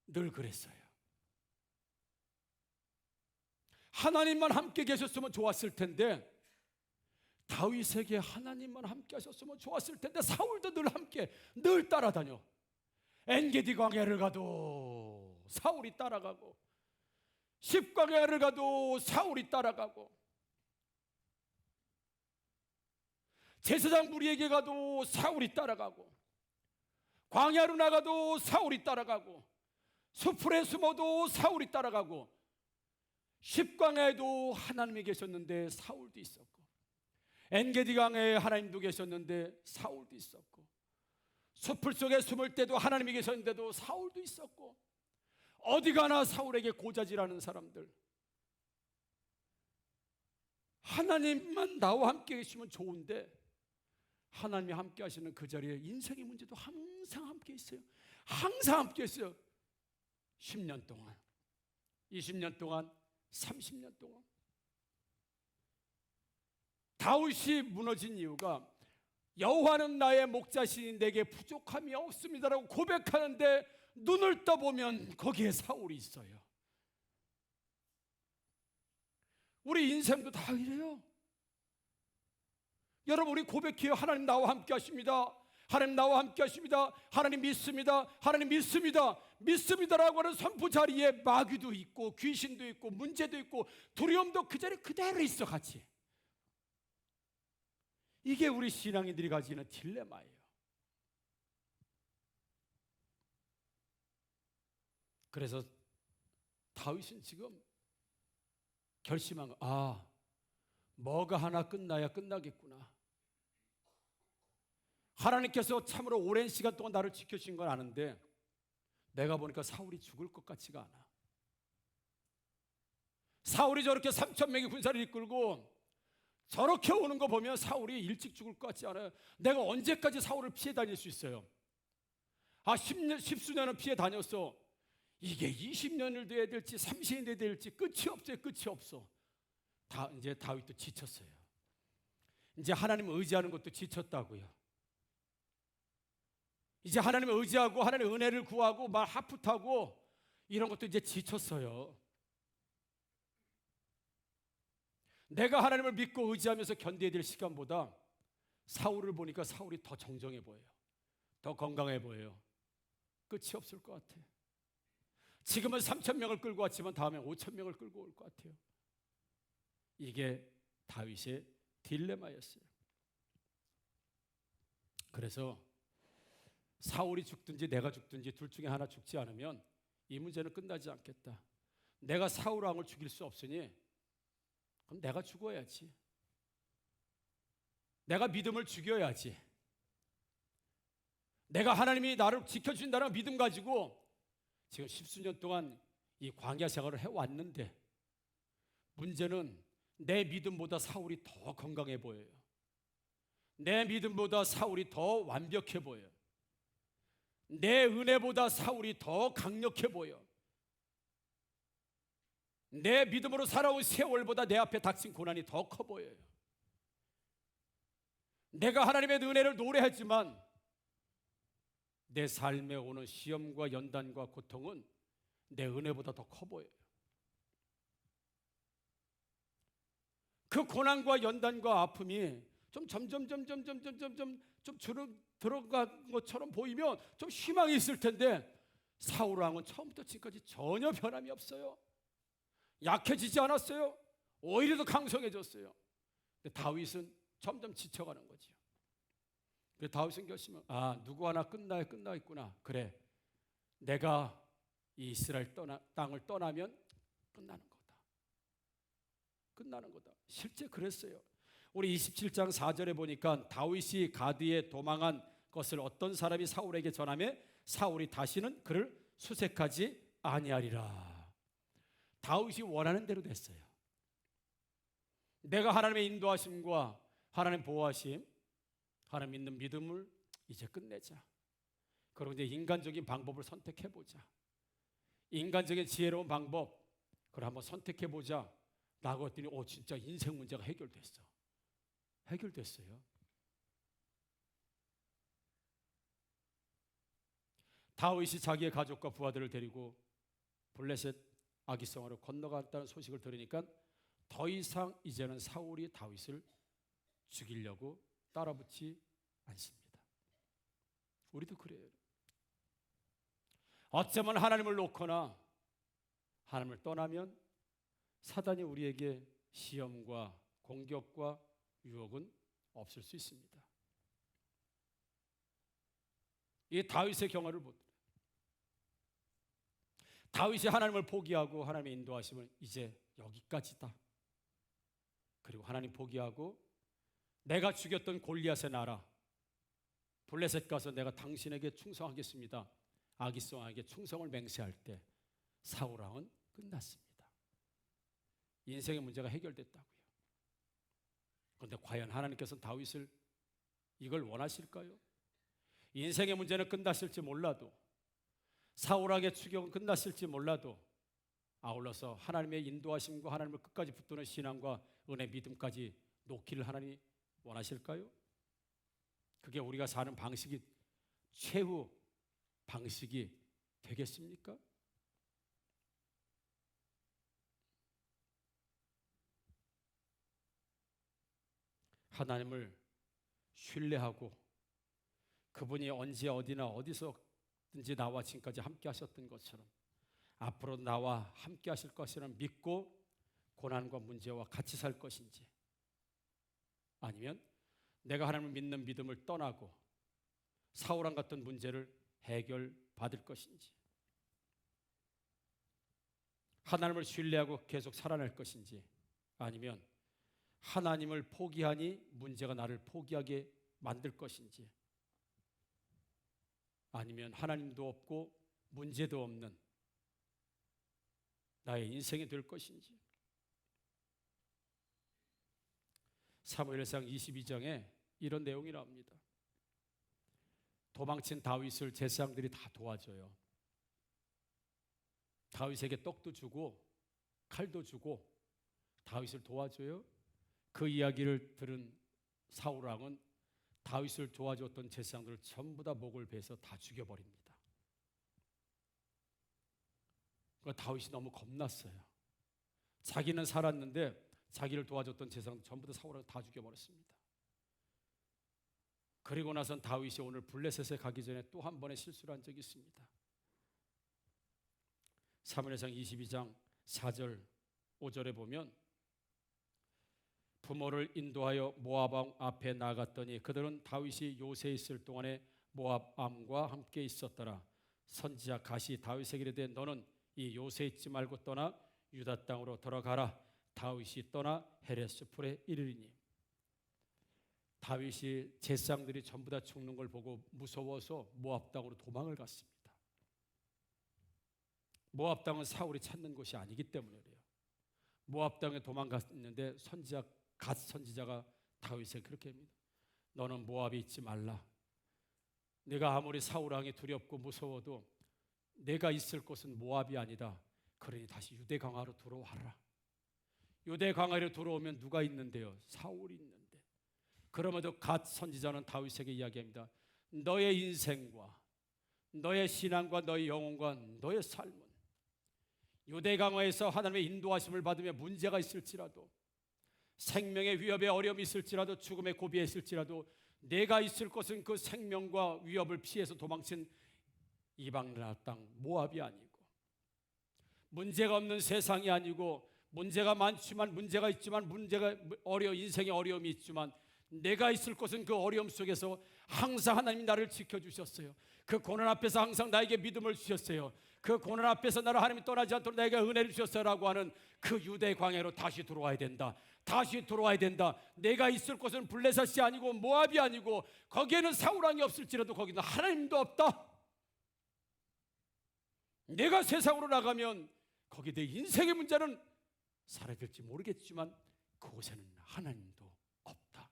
늘 그랬어요. 하나님만 함께 계셨으면 좋았을 텐데, 다윗에게 하나님만 함께 하셨으면 좋았을 텐데, 사울도 늘 함께, 늘 따라다녀. 엔게디 광야를 가도 사울이 따라가고, 십광야를 가도 사울이 따라가고, 제사장 무리에게 가도 사울이 따라가고, 광야로 나가도 사울이 따라가고, 수풀에 숨어도 사울이 따라가고, 십광야에도 하나님이 계셨는데 사울도 있었고, 엔게디 강야에 하나님도 계셨는데 사울도 있었고, 수풀 속에 숨을 때도 하나님이 계셨는데도 사울도 있었고, 어디 가나 사울에게 고자질하는 사람들. 하나님만 나와 함께 계시면 좋은데 하나님이 함께 하시는 그 자리에 인생의 문제도 항상 함께 있어요. 항상 함께 있어요. 10년 동안, 20년 동안, 30년 동안. 다윗이 무너진 이유가 여호와는 나의 목자시니 내게 부족함이 없습니다라고 고백하는데 눈을 떠보면 거기에 사울이 있어요. 우리 인생도 다 이래요. 여러분, 우리 고백해요. 하나님 나와 함께 하십니다. 하나님 나와 함께 하십니다. 하나님 믿습니다. 하나님 믿습니다. 믿습니다라고 하는 선포 자리에 마귀도 있고 귀신도 있고 문제도 있고 두려움도 그 자리에 그대로 있어 같이. 이게 우리 신앙인들이 가지는 딜레마예요. 그래서 다윗은 지금 결심한 거, 뭐가 하나 끝나야 끝나겠구나. 하나님께서 참으로 오랜 시간 동안 나를 지켜주신 건 아는데 내가 보니까 사울이 죽을 것 같지가 않아. 사울이 저렇게 3,000명의 군사를 이끌고 저렇게 오는 거 보면 사울이 일찍 죽을 것 같지 않아요. 내가 언제까지 사울을 피해 다닐 수 있어요? 10수년은 피해 다녔어. 이게 20년을 돼야 될지 30년이 돼야 될지 끝이 없어요. 끝이 없어. 이제 다윗도 지쳤어요. 이제 하나님을 의지하는 것도 지쳤다고요. 이제 하나님을 의지하고 하나님의 은혜를 구하고 막 하프 타고 이런 것도 이제 지쳤어요. 내가 하나님을 믿고 의지하면서 견뎌야 될 시간보다 사울을 보니까 사울이 더 정정해 보여요. 더 건강해 보여요. 끝이 없을 것 같아요. 지금은 3,000명을 끌고 왔지만 다음에 5,000명을 끌고 올 것 같아요. 이게 다윗의 딜레마였어요. 그래서 사울이 죽든지 내가 죽든지 둘 중에 하나 죽지 않으면 이 문제는 끝나지 않겠다. 내가 사울 왕을 죽일 수 없으니 그럼 내가 죽어야지. 내가 믿음을 죽여야지. 내가 하나님이 나를 지켜준다는 믿음 가지고 지금 십수년 동안 이 광야 생활을 해왔는데 문제는 내 믿음보다 사울이 더 건강해 보여요. 내 믿음보다 사울이 더 완벽해 보여요. 내 은혜보다 사울이 더 강력해 보여. 내 믿음으로 살아온 세월보다 내 앞에 닥친 고난이 더 커 보여요. 내가 하나님의 은혜를 노래하지만 내 삶에 오는 시험과 연단과 고통은 내 은혜보다 더 커 보여요. 그 고난과 연단과 아픔이 좀 점점 좀 들어간 것처럼 보이면 좀 희망이 있을 텐데 사울 왕은 처음부터 지금까지 전혀 변함이 없어요. 약해지지 않았어요. 오히려 더 강성해졌어요. 근데 다윗은 점점 지쳐가는 거죠. 그래서 다윗은 결심을 누구 하나 끝나있구나. 그래, 내가 이 이스라엘 땅을 떠나면 끝나는 거다. 실제 그랬어요. 우리 27장 4절에 보니까 다윗이 가드에 도망한 것을 어떤 사람이 사울에게 전하며 사울이 다시는 그를 수색하지 아니하리라. 다윗이 원하는 대로 됐어요. 내가 하나님의 인도하심과 하나님 보호하심, 하나님 믿는 믿음을 이제 끝내자. 그리고 이제 인간적인 방법을 선택해보자. 인간적인 지혜로운 방법, 그걸 한번 선택해보자 라고 했더니 진짜 인생 문제가 해결됐어요. 다윗이 자기의 가족과 부하들을 데리고 블레셋 아기성으로 건너갔다는 소식을 들으니까 더 이상 이제는 사울이 다윗을 죽이려고 따라붙지 않습니다. 우리도 그래요. 어쩌면 하나님을 놓거나 하나님을 떠나면 사단이 우리에게 시험과 공격과 유혹은 없을 수 있습니다. 이 다윗의 경험을 보더라. 다윗이 하나님을 포기하고 하나님의 인도하심을 이제 여기까지다. 그리고 하나님 포기하고 내가 죽였던 골리앗의 나라 블레셋 가서 내가 당신에게 충성하겠습니다. 아기스 왕에게 충성을 맹세할 때 사울 왕은 끝났습니다. 인생의 문제가 해결됐다고요. 그런데 과연 하나님께서는 다윗을 이걸 원하실까요? 인생의 문제는 끝났을지 몰라도 사울왕의 추격은 끝났을지 몰라도 아울러서 하나님의 인도하심과 하나님을 끝까지 붙드는 신앙과 은혜 믿음까지 놓기를 하나님이 원하실까요? 그게 우리가 사는 방식이 최후 방식이 되겠습니까? 하나님을 신뢰하고 그분이 언제 어디나 어디서든지 나와 지금까지 함께 하셨던 것처럼 앞으로 나와 함께 하실 것이라는 믿고 고난과 문제와 같이 살 것인지, 아니면 내가 하나님을 믿는 믿음을 떠나고 사울왕 같은 문제를 해결받을 것인지, 하나님을 신뢰하고 계속 살아낼 것인지, 아니면 하나님을 포기하니 문제가 나를 포기하게 만들 것인지, 아니면 하나님도 없고 문제도 없는 나의 인생이 될 것인지. 사무엘상 22장에 이런 내용이 나옵니다. 도망친 다윗을 제사장들이 다 도와줘요. 다윗에게 떡도 주고 칼도 주고 다윗을 도와줘요. 그 이야기를 들은 사울 왕은 다윗을 도와줬던 제사장들을 전부 다 목을 베서 다 죽여버립니다. 그러니까 다윗이 너무 겁났어요. 자기는 살았는데 자기를 도와줬던 제사장들 전부 다 사울을 다 죽여버렸습니다. 그리고 나선 다윗이 오늘 블레셋에 가기 전에 또 한 번의 실수를 한 적이 있습니다. 사무엘상 22장 4절 5절에 보면 부모를 인도하여 모압 왕 앞에 나갔더니 그들은 다윗이 요새에 있을 동안에 모압 왕과 함께 있었더라. 선지자 갓이 다윗에게 이르되 너는 이 요새 있지 말고 떠나 유다 땅으로 돌아가라. 다윗이 떠나 헤레스 풀에 이르리니. 다윗이 제사장들이 전부 다 죽는 걸 보고 무서워서 모압 땅으로 도망을 갔습니다. 모압 땅은 사울이 찾는 곳이 아니기 때문에 그래요. 모압 땅에 도망갔는데 갓 선지자가 다윗에 그렇게 합니다. 너는 모압에 있지 말라. 내가 아무리 사울 왕이 두렵고 무서워도 내가 있을 곳은 모압이 아니다. 그러니 다시 유대 강화로 들어와라. 유대 강화로 들어오면 누가 있는데요? 사울이 있는데. 그럼에도 갓 선지자는 다윗에게 이야기합니다. 너의 인생과 너의 신앙과 너의 영혼과 너의 삶은 유대 강화에서 하나님의 인도하심을 받으며 문제가 있을지라도, 생명의 위협에 어려움이 있을지라도, 죽음의 고비에 있을지라도 내가 있을 곳은 그 생명과 위협을 피해서 도망친 이방 나라 땅 모압이 아니고, 문제가 없는 세상이 아니고, 문제가 많지만 문제가 있지만 인생의 어려움이 있지만 내가 있을 곳은 그 어려움 속에서 항상 하나님이 나를 지켜주셨어요. 그 고난 앞에서 항상 나에게 믿음을 주셨어요. 그 고난 앞에서 나를 하나님이 떠나지 않도록 나에게 은혜를 주셨어라고 하는 그 유대 광야로 다시 들어와야 된다. 다시 들어와야 된다. 내가 있을 곳은 블레셋이 아니고 모압이 아니고, 거기에는 사울 왕이 없을지라도 거기는 하나님도 없다. 내가 세상으로 나가면 거기 내 인생의 문제는 사라질지 모르겠지만 그곳에는 하나님도 없다.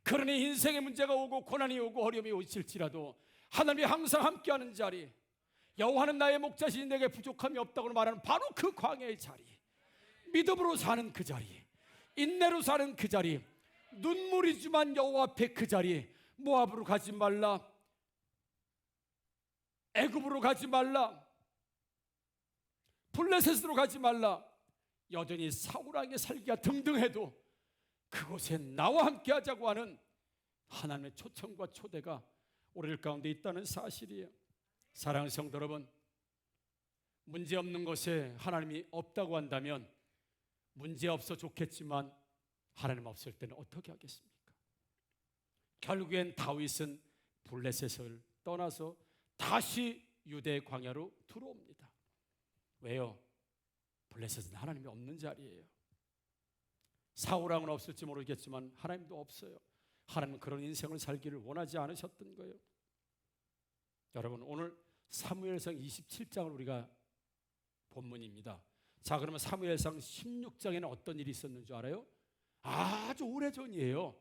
그러니 인생의 문제가 오고 고난이 오고 어려움이 있을지라도 하나님이 항상 함께하는 자리, 여호와는 나의 목자시니 내게 부족함이 없다고 말하는 바로 그 광야의 자리, 믿음으로 사는 그 자리, 인내로 사는 그 자리, 눈물이지만 여호와 앞에 그 자리, 모압으로 가지 말라, 애굽으로 가지 말라, 블레셋으로 가지 말라, 여전히 사울 왕의 살기가 등등해도 그곳에 나와 함께 하자고 하는 하나님의 초청과 초대가 우리 가운데 있다는 사실이에요. 사랑하는 성도 여러분, 문제 없는 곳에 하나님이 없다고 한다면 문제 없어 좋겠지만 하나님 없을 때는 어떻게 하겠습니까? 결국엔 다윗은 블레셋을 떠나서 다시 유대 광야로 들어옵니다. 왜요? 블레셋은 하나님이 없는 자리예요. 사울 왕은 없을지 모르겠지만 하나님도 없어요. 하나님은 그런 인생을 살기를 원하지 않으셨던 거예요. 여러분, 오늘 사무엘상 27장을 우리가 본문입니다. 자, 그러면 사무엘상 16장에는 어떤 일이 있었는 줄 알아요? 아주 오래전이에요.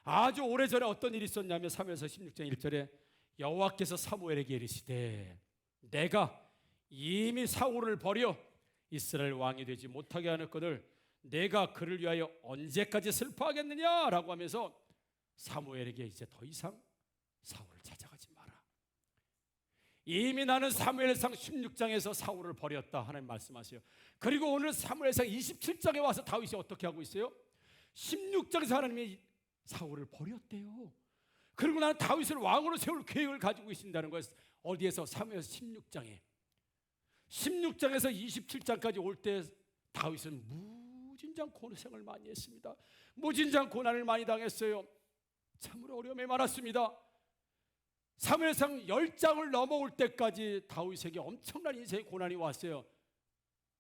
아주 오래전에 어떤 일이 있었냐면 사무엘상 16장 1절에 여호와께서 사무엘에게 이르시되 내가 이미 사울을 버려 이스라엘 왕이 되지 못하게 하였거늘 내가 그를 위하여 언제까지 슬퍼하겠느냐라고 하면서 사무엘에게 이제 더 이상 사울을 찾아가지 마라. 이미 나는 사무엘상 16장에서 사울을 버렸다 하나님 말씀하세요. 그리고 오늘 사무엘상 27장에 와서 다윗이 어떻게 하고 있어요? 16장에서 하나님이 사울을 버렸대요. 그리고 나는 다윗을 왕으로 세울 계획을 가지고 계신다는 거예요. 어디에서? 사무엘상 16장에. 16장에서 27장까지 올 때 다윗은 무진장 고생을 많이 했습니다. 무진장 고난을 많이 당했어요. 참으로 어려움이 많았습니다. 사무엘상 10장을 넘어올 때까지 다윗에게 엄청난 인생의 고난이 왔어요.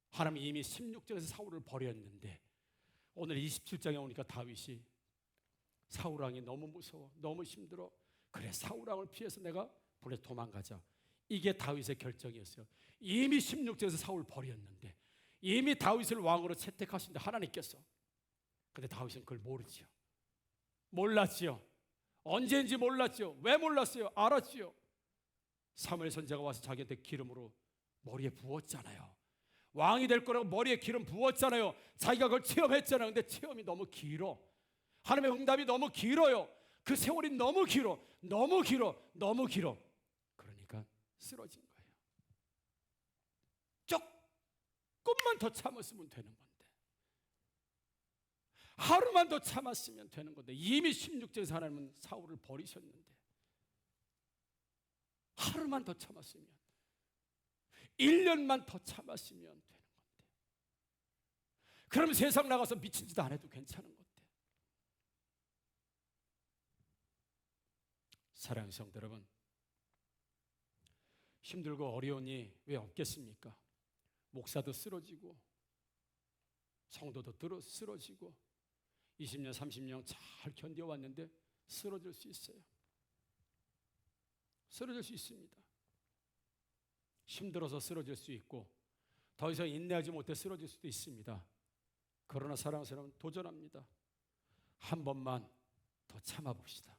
하나님이 이미 16장에서 사울을 버렸는데 오늘 27장에 오니까 다윗이 사울 왕이 너무 무서워, 너무 힘들어. 그래, 사울 왕을 피해서 내가 블레셋 도망가자. 이게 다윗의 결정이었어요. 이미 16장에서 사울 버렸는데 이미 다윗을 왕으로 채택하신다 하나님께서. 근데 다윗은 그걸 모르지요. 몰랐지요. 언제인지 몰랐지요. 왜 몰랐어요? 알았지요. 사무엘 선지자가 와서 자기한테 기름으로 머리에 부었잖아요. 왕이 될 거라고 머리에 기름 부었잖아요. 자기가 그걸 체험했잖아요. 근데 체험이 너무 길어. 하나님의 응답이 너무 길어요. 그 세월이 너무 길어. 너무 길어. 너무 길어. 그러니까 쓰러진 거예요. 조금만 더 참았으면 되는 건데, 하루만 더 참았으면 되는 건데, 이미 16장에서 하나님은 사울을 버리셨는데 하루만 더 참았으면, 1년만 더 참았으면 되는 건데, 그럼 세상 나가서 미친 짓 안 해도 괜찮은 건데. 사랑하는 성도 여러분, 힘들고 어려우니 왜 없겠습니까? 목사도 쓰러지고 성도도 쓰러지고 20년 30년 잘 견뎌왔는데 쓰러질 수 있어요. 쓰러질 수 있습니다. 힘들어서 쓰러질 수 있고 더 이상 인내하지 못해 쓰러질 수도 있습니다. 그러나 사랑하는 사람은 도전합니다. 한 번만 더 참아봅시다.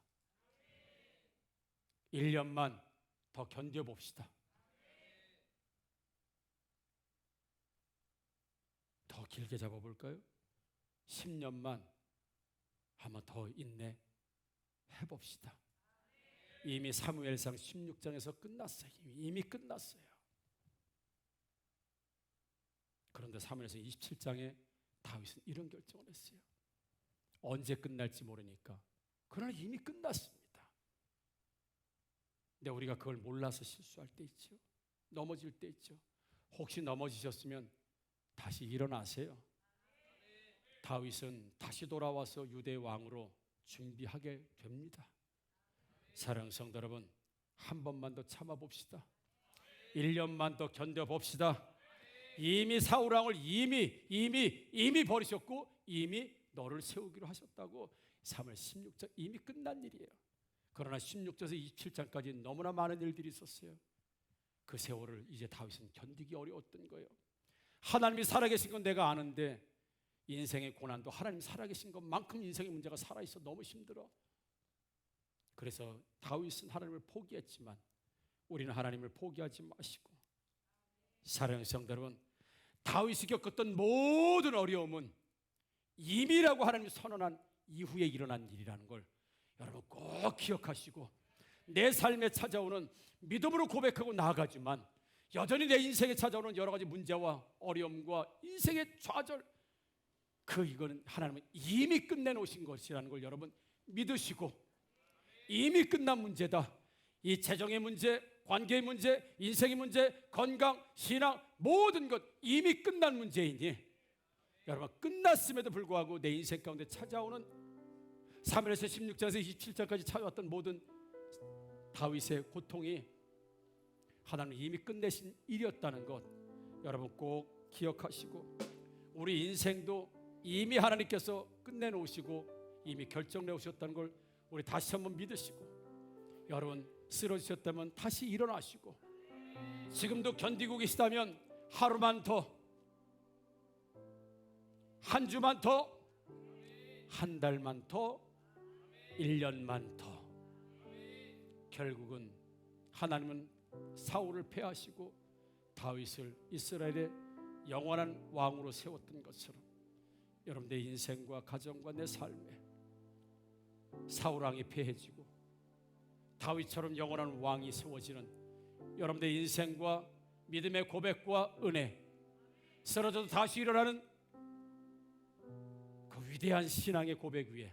1년만 더 견뎌봅시다. 더 길게 잡아볼까요? 10년만 한번 더 인내해봅시다. 이미 사무엘상 16장에서 끝났어요. 이미 끝났어요. 그런데 사무엘상 27장에 다윗은 이런 결정을 했어요. 언제 끝날지 모르니까. 그러나 이미 끝났습니다. 근데 우리가 그걸 몰라서 실수할 때 있죠. 넘어질 때 있죠. 혹시 넘어지셨으면 다시 일어나세요. 다윗은 다시 돌아와서 유대의 왕으로 준비하게 됩니다. 사랑하는 성도 여러분, 한 번만 더 참아봅시다. 1년만 더 견뎌봅시다. 이미 사울 왕을 이미 버리셨고 이미 너를 세우기로 하셨다고. 3월 16장 이미 끝난 일이에요. 그러나 16절에서 27장까지 너무나 많은 일들이 있었어요. 그 세월을 이제 다윗은 견디기 어려웠던 거예요. 하나님이 살아계신 건 내가 아는데 인생의 고난도 하나님 살아계신 것만큼 인생의 문제가 살아있어 너무 힘들어. 그래서 다윗은 하나님을 포기했지만 우리는 하나님을 포기하지 마시고, 사랑하는 성도 여러분, 다윗이 겪었던 모든 어려움은 이미라고 하나님이 선언한 이후에 일어난 일이라는 걸 여러분 꼭 기억하시고, 내 삶에 찾아오는 믿음으로 고백하고 나아가지만 여전히 내 인생에 찾아오는 여러 가지 문제와 어려움과 인생의 좌절, 이거는 하나님은 이미 끝내놓으신 것이라는 걸 여러분 믿으시고, 이미 끝난 문제다. 이 재정의 문제, 관계의 문제, 인생의 문제, 건강, 신앙 모든 것 이미 끝난 문제이니 여러분 끝났음에도 불구하고 내 인생 가운데 찾아오는 3절에서 16절에서 27절까지 찾아왔던 모든 다윗의 고통이 하나님 이미 끝내신 일이었다는 것 여러분 꼭 기억하시고, 우리 인생도 이미 하나님께서 끝내놓으시고 이미 결정내오셨다는 걸 우리 다시 한번 믿으시고, 여러분 쓰러지셨다면 다시 일어나시고, 지금도 견디고 계시다면 하루만 더, 한 주만 더, 한 달만 더, 1년만 더. 결국은 하나님은 사울을 패하시고 다윗을 이스라엘의 영원한 왕으로 세웠던 것처럼 여러분 내 인생과 가정과 내 삶에 사울 왕이 패해지고 다윗처럼 영원한 왕이 세워지는 여러분의 인생과 믿음의 고백과 은혜, 쓰러져도 다시 일어나는 그 위대한 신앙의 고백 위에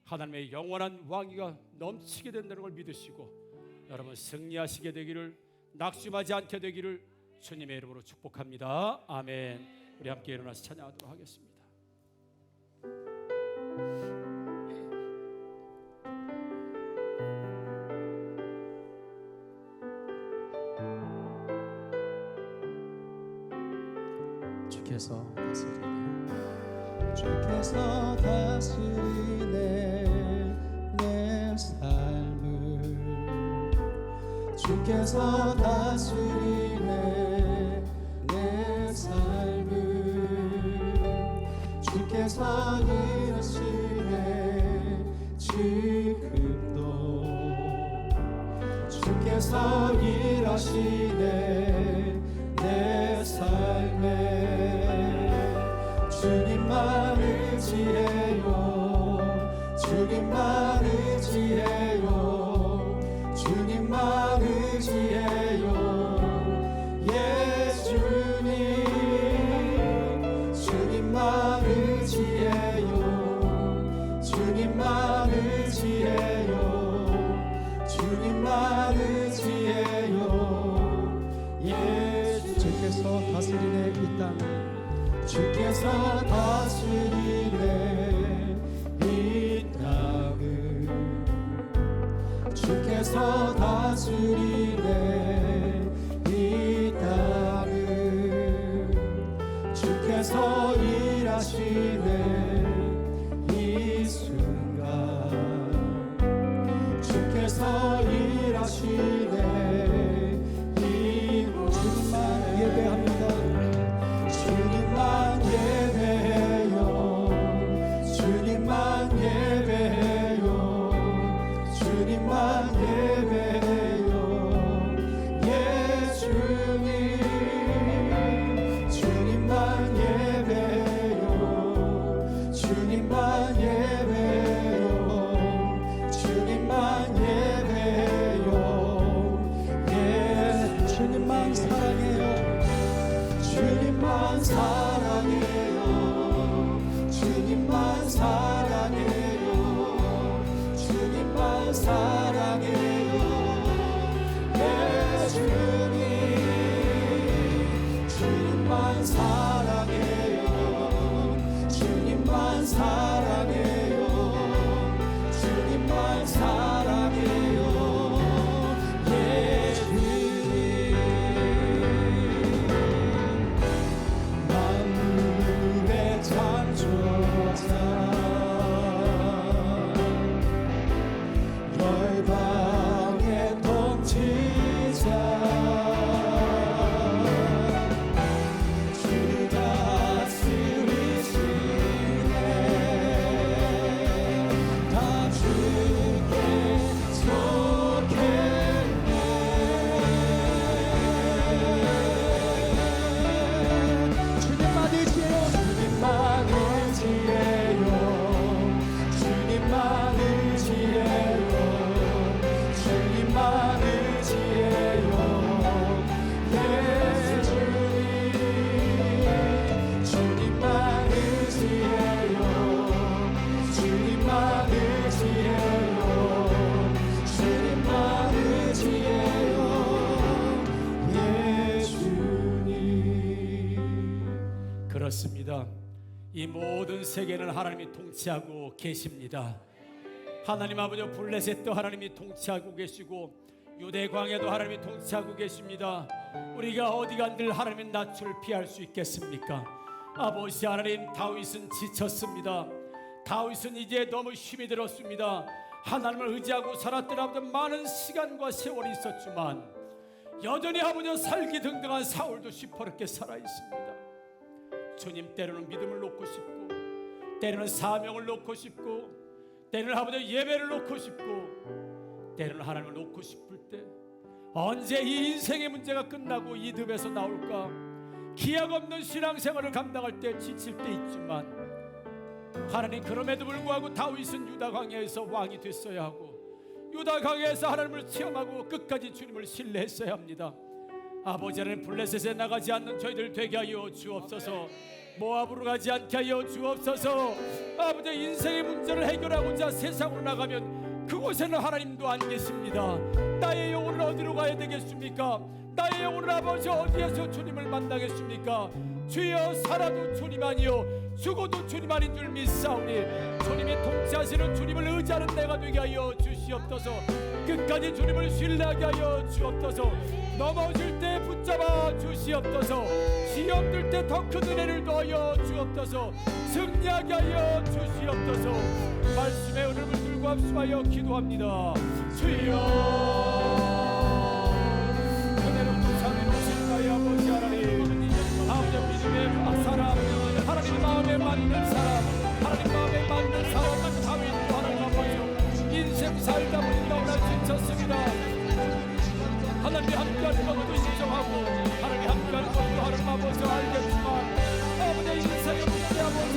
하나님의 영원한 왕위가 넘치게 된다는 걸 믿으시고 여러분 승리하시게 되기를, 낙심하지 않게 되기를 주님의 이름으로 축복합니다. 아멘. 우리 함께 일어나서 찬양하도록 하겠습니다. 주께서 다스리네, 주께서 다스리네 내 삶을, 주께서 다스리네 내 삶을, 주께서 일하시네 지금도, 주께서 일하시네 내 삶에. 주님만 의지해요, 주님만 의지해요, 주님만 의지해요. 예 주님, 주님만 의지해요, 주님만 의지해요, 주님만 의지해요. 예 주께서 다스리네 이 땅, 주께서 다스리네 이 땅을, 주께서 다스리네 사랑해요 예수님 주님만 사랑해요 주님만 사랑해요 주님만 사랑해요 예수님 만물의 창조자 열방의 통치자 주 다스리시네 다 주께 속했네 주님만 의지해요 주님만 의지해요 주님만 의지해요 주님만 의지해요 예수님 주님만 의지해요 주님만 의지해요 주님만 의지해요 예수님 그렇습니다. 이 모든 세계는 하나님이 통치하고 계십니다. 하나님 아버지 블레셋도 하나님이 통치하고 계시고 유대 광야도 하나님이 통치하고 계십니다. 우리가 어디가 늘 하나님의 낯을 피할 수 있겠습니까? 아버지 하나님, 다윗은 지쳤습니다. 다윗은 이제 너무 힘이 들었습니다. 하나님을 의지하고 살았던 아버지 많은 시간과 세월이 있었지만 여전히 아버지 살기 등등한 사울도 시퍼렇게 살아있습니다. 주님, 때로는 믿음을 놓고 싶고 때로는 사명을 놓고 싶고 때로는 아버지 예배를 놓고 싶고 때로는 하나님을 놓고 싶을 때 언제 이 인생의 문제가 끝나고 이 늪에서 나올까 기약 없는 신앙생활을 감당할 때 지칠 때 있지만 하나님, 그럼에도 불구하고 다윗은 유다 광야에서 왕이 됐어야 하고 유다 광야에서 하나님을 체험하고 끝까지 주님을 신뢰했어야 합니다. 아버지 하나님, 블레셋에 나가지 않는 저희들 되게 하여 주옵소서. 모압으로 가지 않게 하여 주옵소서. 아버지, 인생의 문제를 해결하고자 세상으로 나가면 그곳에는 하나님도 안 계십니다. 나의 영혼은 어디로 가야 되겠습니까? 나의 영혼은 아버지 어디에서 주님을 만나겠습니까? 주여, 살아도 주님 아니요 죽어도 주님 아닌 줄 믿사오니 주님이 통치하시는 주님을 의지하는 내가 되게 하여 주시옵소서. 끝까지 주님을 신뢰하게 하여 주옵소서. 넘어질 때 붙잡아 주시옵소서. 시험 들 때 더 큰 은혜를 더하여 주옵소서. 승리하게 하여 주시옵소서. 말씀의 은혜를 들고 합심하여 기도합니다. 주여, 은혜롭고 자비로우신 나의 아버지 하나님, 아버지 믿음의 사람, 하나님 마음에 맞는 사람, 하나님 마음에 맞는 사람은 다윗도 하나님 아버지 인생 살다 보니 너무나 지쳤습니다. 하나님이 함께하는 것도 인정하고 하나님이 함께하는 것도 하나님 아버지 알겠지만 아버지 인생의 문제 아버지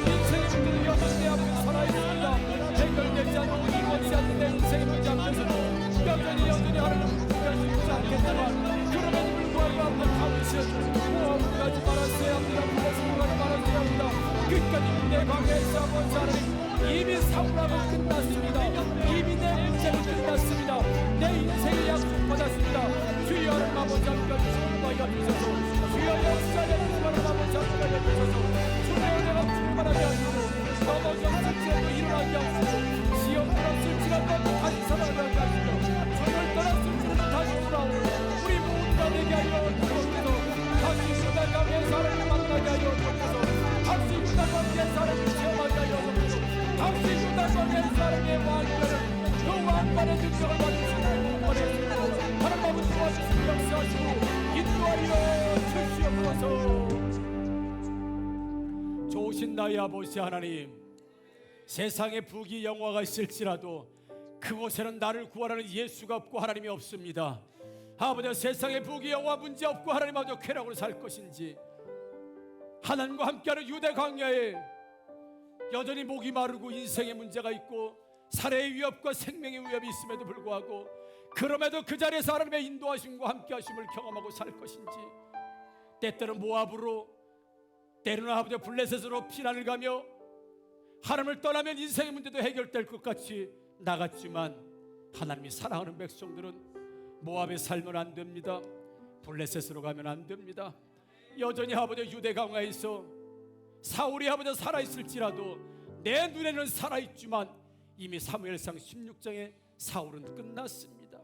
인생의 문제는 여전히 내 앞에 살아있습니다. 해결되지 않고 이루어지지 않는 내 인생의 문제 앞에서도 여전히 하나님 함께할 수 있지 않겠지만 그럼에도 불구하고 아버지 다윗은 모압으로 가지 말았어야 합니다. 블레셋으로 가지 말았어야 합니다. 끝까지 내 광야에서 아버지 하나님 이미 사울하고 끝났습니다. 이미 내 문제는 끝났습니다. 내 인생의 약속 받았습니다. 주여, 하나님 아버지 함께하여 주셔서 주여 역사에 하나님 아버지 함께하여 주셔서 주의 은혜가 충만하게 하시고 넘어졌을지라도 일어나게 하시고 시험 들었을지라도 다시 살아나게 하시고 주님을 떠났을지라도 다시 돌아오고 우리 모두가 되게 하여 주옵소서. 다시 유다 광야에서 하나님을 만나게 하여 주옵소서. 다시 유다 광야에서 하나님을 체험하게 하여 주옵소서. 다시 유다 광야에서 하나님의 왕권을 그 왕관의 능력을 받으시고 하나님 아버지 도와주시고 역사하시고 인도하여 주시옵소서. 좋으신 나의 아버지 하나님, 세상에 부귀 영화가 있을지라도 그곳에는 나를 구원하는 예수가 없고 하나님이 없습니다. 아버지, 세상에 부귀 영화 문제 없고 하나님 아버지 쾌락으로 살 것인지 하나님과 함께하는 유대 광야에 여전히 목이 마르고 인생의 문제가 있고 살해의 위협과 생명의 위협이 있음에도 불구하고 그럼에도 그 자리에서 하나님의 인도하심과 함께하심을 경험하고 살 것인지 때때로 모압으로 때로는 아버지 블레셋으로 피난을 가며 하나님을 떠나면 인생의 문제도 해결될 것 같이 나갔지만 하나님이 사랑하는 백성들은 모압에 살면 안 됩니다. 블레셋으로 가면 안 됩니다. 여전히 아버지 유대 강화에서 사울이 아버지 살아있을지라도 내 눈에는 살아있지만 이미 사무엘상 16장에 사울은 끝났습니다.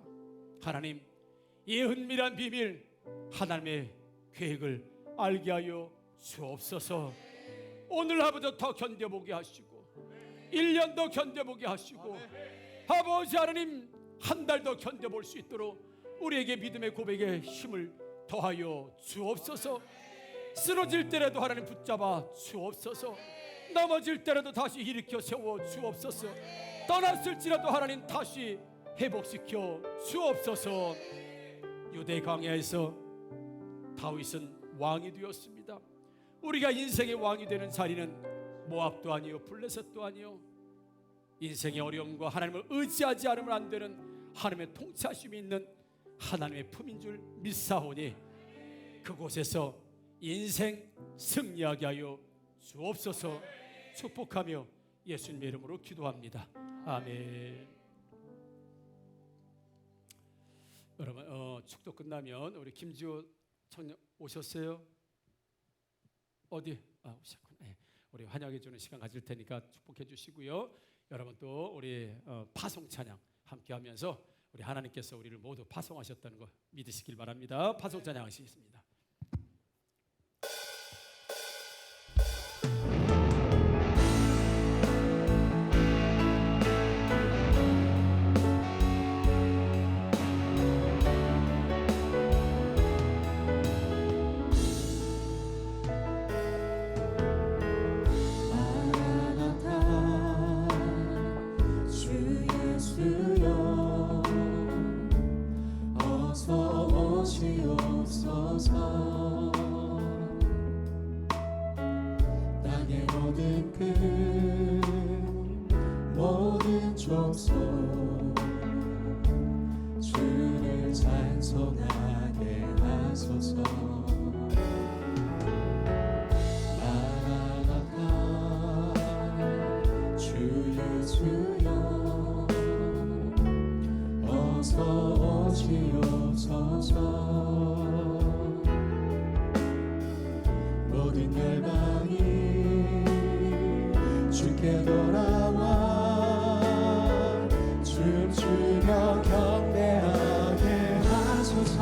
하나님, 이 은밀한 비밀 하나님의 계획을 알게 하여 주옵소서. 오늘 아버지 더 견뎌보게 하시고 1년 더 견뎌보게 하시고 아버지 하나님 한 달 더 견뎌볼 수 있도록 우리에게 믿음의 고백에 힘을 더하여 주옵소서. 쓰러질 때라도 하나님 붙잡아 주옵소서. 넘어질 때라도 다시 일으켜 세워 주옵소서. 떠났을지라도 하나님 다시 회복시켜 주옵소서. 유대 광야에서 다윗은 왕이 되었습니다. 우리가 인생의 왕이 되는 자리는 모압도 아니요 블레셋도 아니요 인생의 어려움과 하나님을 의지하지 않으면 안 되는 하나님의 통치하심이 있는 하나님의 품인 줄 믿사오니 그곳에서 인생 승리하게 하여 주옵소서. 축복하며 예수님의 이름으로 기도합니다. 아멘. 여러분 축도 끝나면 우리 김지호 청년 오셨어요? 어디? 오셨구나. 네. 우리 환영해 주는 시간 가질 테니까 축복해 주시고요. 여러분 또 우리 파송 찬양 함께 하면서 우리 하나님께서 우리를 모두 파송하셨다는 거 믿으시길 바랍니다. 파송 찬양 하시겠습니다. 땅의 모든 끝 모든 족속 주를 찬송하게 하소서. 마라나타 주 예수여 어서 오시옵소서. 모든 열방이 주께 돌아와 춤추며 경배하게 하소서.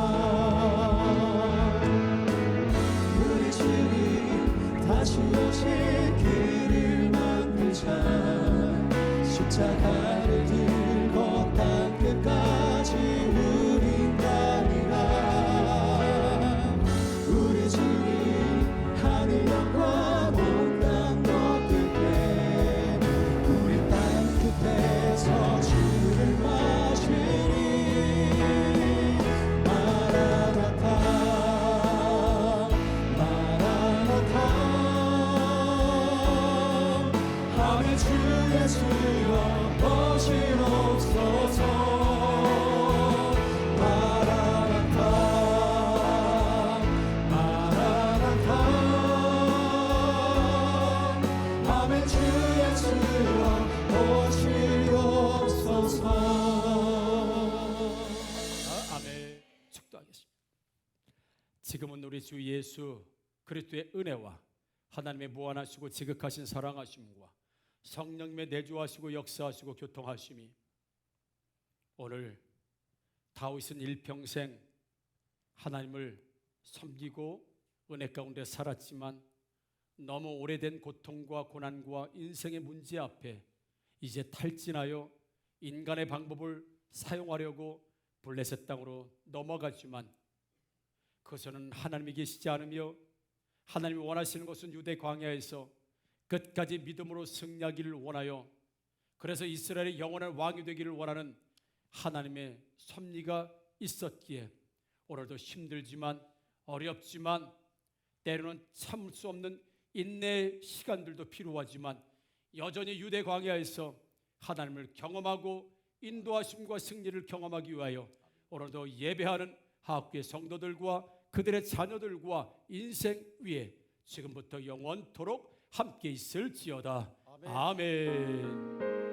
우리 주님 다시 오실 길을 만들자. 십자가를 들고 땅 끝까지 우린 가리라. 우리 주님 하늘 영광 온 땅 높을게. 우리 땅 끝에서 주를 마시니. 마라나타 마라나타 아멘. 주 예수여 오시옵소서. 마라나타 마라나타 아멘. 주 예수여 오시옵소서. 아멘. 축도하겠습니다. 지금은 우리 주 예수 그리스도의 은혜와 하나님의 무한하시고 지극하신 사랑하심과 성령님의 내주하시고 역사하시고 교통하심이 오늘 다윗은 일평생 하나님을 섬기고 은혜 가운데 살았지만 너무 오래된 고통과 고난과 인생의 문제 앞에 이제 탈진하여 인간의 방법을 사용하려고 블레셋 땅으로 넘어갔지만 그것은 하나님이 계시지 않으며 하나님이 원하시는 것은 유대 광야에서 끝까지 믿음으로 승리하기를 원하여 그래서 이스라엘의 영원한 왕이 되기를 원하는 하나님의 섭리가 있었기에 오늘도 힘들지만 어렵지만 때로는 참을 수 없는 인내의 시간들도 필요하지만 여전히 유대 광야에서 하나님을 경험하고 인도하심과 승리를 경험하기 위하여 오늘도 예배하는 하학교의 성도들과 그들의 자녀들과 인생 위에 지금부터 영원토록 함께 있을지어다. 아멘.